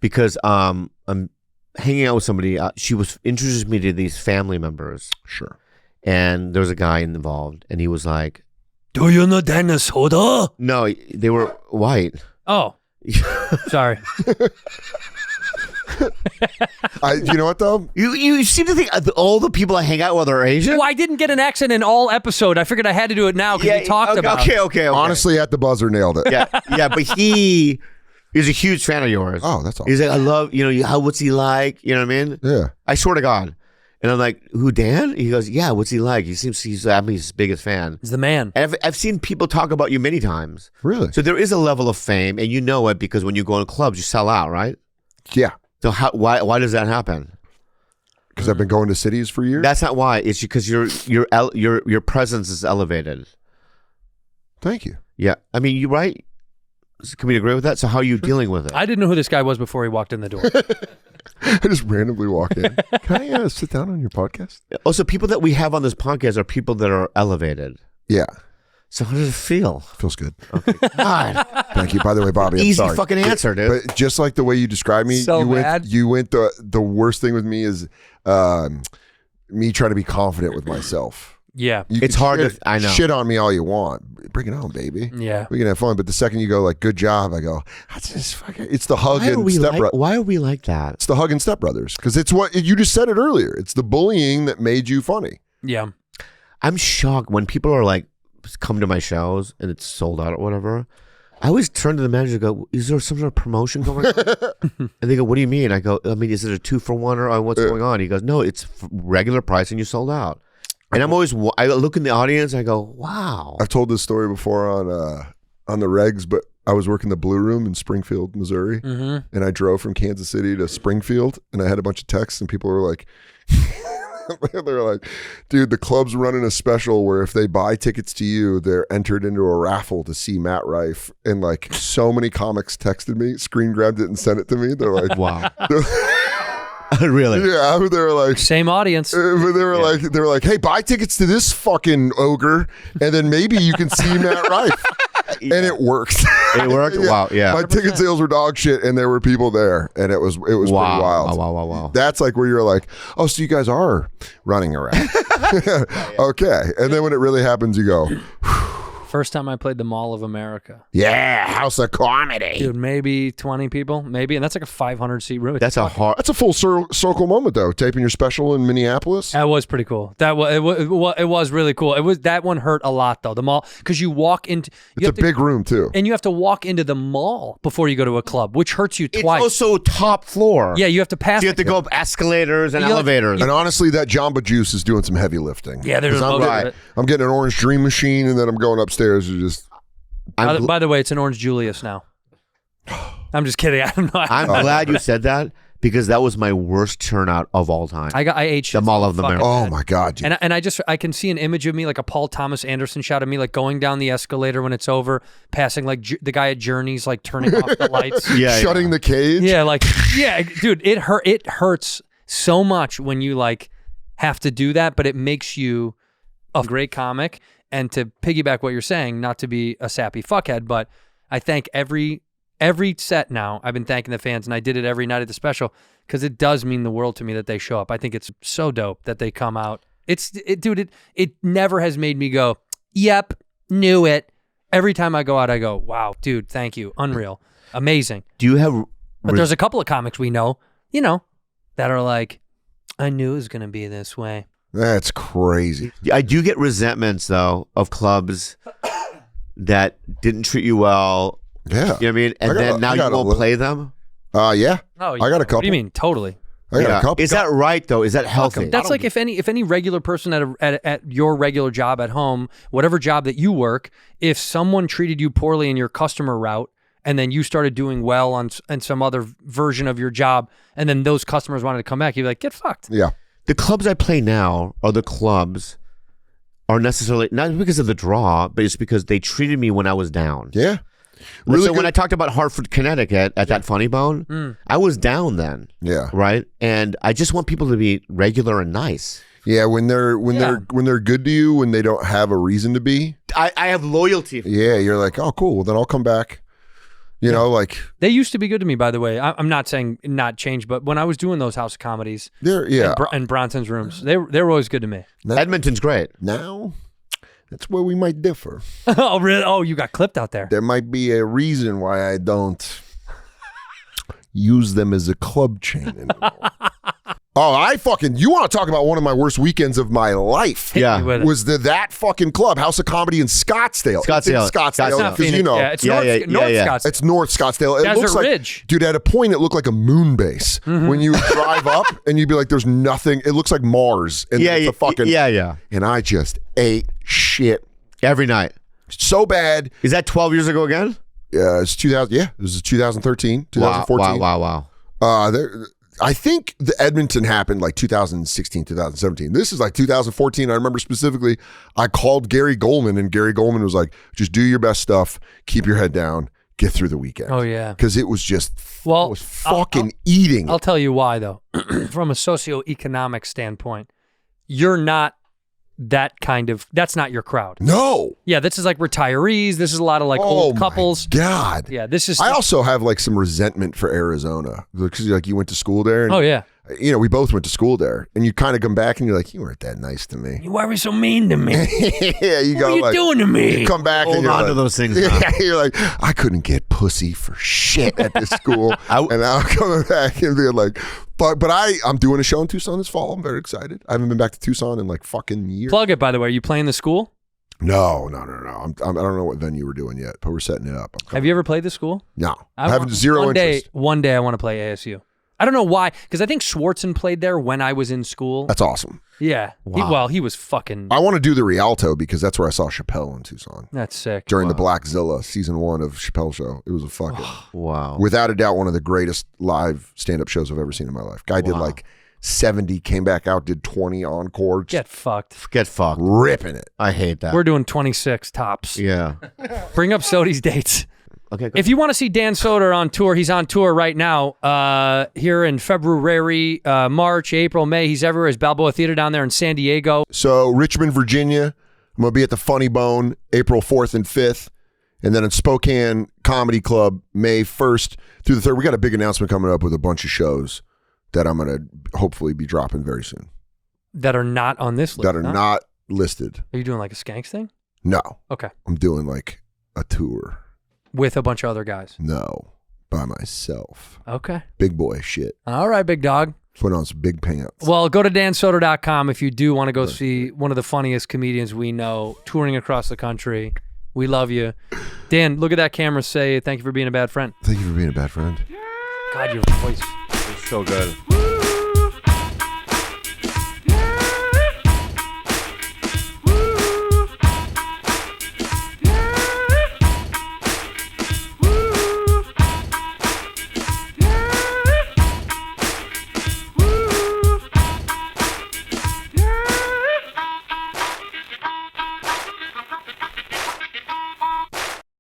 Because I'm hanging out with somebody. She was introduced me to these family members. Sure. And there was a guy involved, and he was like, "Do you know Dennis Soda?" No, they were white. Oh, sorry. You know what though? You seem to think all the people I hang out with are Asian. Well, I didn't get an accent in all episode. I figured I had to do it now because we talked about it. Okay. Honestly, at the buzzer, nailed it. Yeah, but he's a huge fan of yours. Oh, that's awesome. He's like, I love, what's he like? You know what I mean? Yeah. I swear to God. And I'm like, who, Dan? He goes, yeah, what's he like? He's his biggest fan. He's the man. And I've seen people talk about you many times. Really? So there is a level of fame, and you know it because when you go in clubs, you sell out, right? Yeah. So why does that happen? Because I've been going to cities for years? That's not why. It's because your presence is elevated. Thank you. Yeah. I mean, you're right. Can we agree with that? So how are you dealing with it? I didn't know who this guy was before he walked in the door. I just randomly walk in. Can I sit down on your podcast? Also, people that we have on this podcast are people that are elevated. Yeah. So how does it feel? Feels good. Okay. God. Thank you. By the way, Bobby, I'm Easy sorry. fucking answer, dude. But just like the way you described me, So you went the worst thing with me is me trying to be confident with myself. Yeah. It's hard to, I know. Shit on me all you want. Bring it on, baby. Yeah. We can have fun. But the second you go like, good job, I go, that's just fucking, it's the hug and why are we like that? It's the hug and Step Brothers. Because it's what, you just said it earlier. It's the bullying that made you funny. Yeah. I'm shocked when people are like, come to my shows and it's sold out or whatever. I always turn to the manager and go, is there some sort of promotion going on? And they go, what do you mean? I go, I mean, is it a 2-for-1 or what's going on? He goes, no, it's regular price and you sold out. And I look in the audience and I go, wow. I've told this story before on the regs, but I was working the Blue Room in Springfield, Missouri. Mm-hmm. And I drove from Kansas City to Springfield and I had a bunch of texts and people were like, they're like, dude, the club's running a special where if they buy tickets to you, they're entered into a raffle to see Matt Rife. And like so many comics texted me, screen grabbed it and sent it to me. They're like, wow. Really? Yeah, they were like same audience. But they were like, hey, buy tickets to this fucking ogre, and then maybe you can see Matt Rife. And it worked. It worked? Yeah. Wow, yeah. My ticket sales were dog shit, and there were people there, and it was pretty wild. Wow. That's like where you're like, oh, so you guys are running around. Okay. And then when it really happens, you go, First time I played the Mall of America. Yeah, House of Comedy. Dude, maybe 20 people, maybe, and that's like a 500-seat room. That's a hard. That's a full circle moment, though. Taping your special in Minneapolis. That was pretty cool. It was really cool. That one hurt a lot though. The mall, because you walk into It's a big room too, and you have to walk into the mall before you go to a club, which hurts you It's twice. also top floor. Yeah, you have to pass. So you have to go up escalators and You have- elevators. and honestly, that Jamba Juice is doing some heavy lifting. Yeah, there's 'Cause a I'm, little getting- bit. I'm getting an orange dream machine, and then I'm going upstairs to just. By the way, it's an Orange Julius now. I'm just kidding. I don't know. I'm glad you said that because that was my worst turnout of all time. I ate the Mall of America. Oh my God! Dude. And I can see an image of me, like a Paul Thomas Anderson shot of me, like going down the escalator when it's over, passing like the guy at Journey's, like turning off the lights. Yeah, shutting the cage. Yeah, like dude, it hurts so much when you like have to do that, but it makes you a great comic. And to piggyback what you're saying, not to be a sappy fuckhead, but I thank every set now. I've been thanking the fans, and I did it every night at the special because it does mean the world to me that they show up. I think it's so dope that they come out. It never has made me go, yep, knew it. Every time I go out, I go, wow, dude, thank you, unreal, amazing. Do you have? But there's a couple of comics we know, that are like, I knew it was gonna be this way. That's crazy. I do get resentments though of clubs that didn't treat you well. Yeah. You know what I mean? And then now you won't play them. Yeah. Oh, I got a couple. What do you mean? Totally. I got a couple. Is that right though? Is that healthy? That's like if any regular person at your regular job at home, whatever job that you work, if someone treated you poorly in your customer route, and then you started doing well on some other version of your job, and then those customers wanted to come back, you'd be like, get fucked. Yeah. The clubs I play now are the clubs are necessarily not because of the draw, but it's because they treated me when I was down. Yeah. So when I talked about Hartford, Connecticut at that Funny Bone, I was down then. Yeah. Right. And I just want people to be regular and nice. Yeah. When they're good to you, when they don't have a reason to be. I have loyalty. Yeah. You're like, oh, cool. Well, then I'll come back. You know, like they used to be good to me, by the way. I'm not saying not change, but when I was doing those house of comedies, and Bronson's rooms, they were always good to me. Edmonton's great. Now, that's where we might differ. Oh, really? Oh, you got clipped out there. There might be a reason why I don't use them as a club chain anymore. You want to talk about one of my worst weekends of my life? Yeah. Was that fucking club, House of Comedy in Scottsdale. Scottsdale. Because Phoenix. It's North Scottsdale. It's North Scottsdale. It Desert looks like, Ridge. dude, at a point it looked like a moon base. When you drive up and you'd be like, there's nothing. It looks like Mars. And it's a fucking, yeah. And I just ate shit. Every night. So bad. Is that 12 years ago again? It's 2000. Yeah, this is 2013, 2014. Wow. I think the Edmonton happened like 2016, 2017. This is like 2014. I remember specifically, I called Gary Goldman, and Gary Goldman was like, just do your best stuff, keep your head down, get through the weekend. Oh, yeah. Because it was just, Well, it was fucking eating. I'll tell you why, though. From a socioeconomic standpoint, you're not that's not your crowd. No. Yeah, this is like retirees. This is a lot of like old couples. God. Yeah, this is. I also have like some resentment for Arizona because like you went to school there. And, oh, yeah. You know, we both went to school there, and you kind of come back and you're like, you weren't that nice to me. Why were you so mean to me? Yeah, you what go are you like, doing to me? You come back Hold and you're on like, to those things. Yeah, you're like, I couldn't get pussy for shit at this school, and I'm coming back and being like, but I'm doing a show in Tucson this fall. I'm very excited. I haven't been back to Tucson in like fucking years. Plug it, by the way. Are you playing the school? No. I don't know what venue we're doing yet, but we're setting it up. Have you ever played the school? No, I have zero interest. One day I want to play ASU. I don't know why, because I think Schwartzen played there when I was in school. That's awesome. Yeah. Wow. He was fucking. I want to do the Rialto because that's where I saw Chappelle in Tucson. That's sick. During the Blackzilla season 1 of Chappelle Show. It was a fucking, wow. without a doubt, one of the greatest live stand-up shows I've ever seen in my life. Guy did like 70, came back out, did 20 encore. Get fucked. Get fucked. Ripping it. I hate that. We're doing 26 tops. Yeah. Bring up Sody's dates. Okay. Go. If you want to see Dan Soder on tour, he's on tour right now. Here in February, March, April, May. He's everywhere. His Balboa Theater down there in San Diego. So Richmond, Virginia, I'm going to be at the Funny Bone April 4th and 5th. And then in Spokane Comedy Club, May 1st through the 3rd. We got a big announcement coming up with a bunch of shows that I'm going to hopefully be dropping very soon. That are not on this list. That are not listed. Are you doing like a Skanks thing? No. Okay. I'm doing like a tour. With a bunch of other guys. No. By myself. Okay. Big boy shit. All right, big dog. Put on some big pants. Well, go to dansoder.com if you do want to go see one of the funniest comedians we know touring across the country. We love you. Dan, look at that camera. Say thank you for being a bad friend. Thank you for being a bad friend. God, your voice. So good.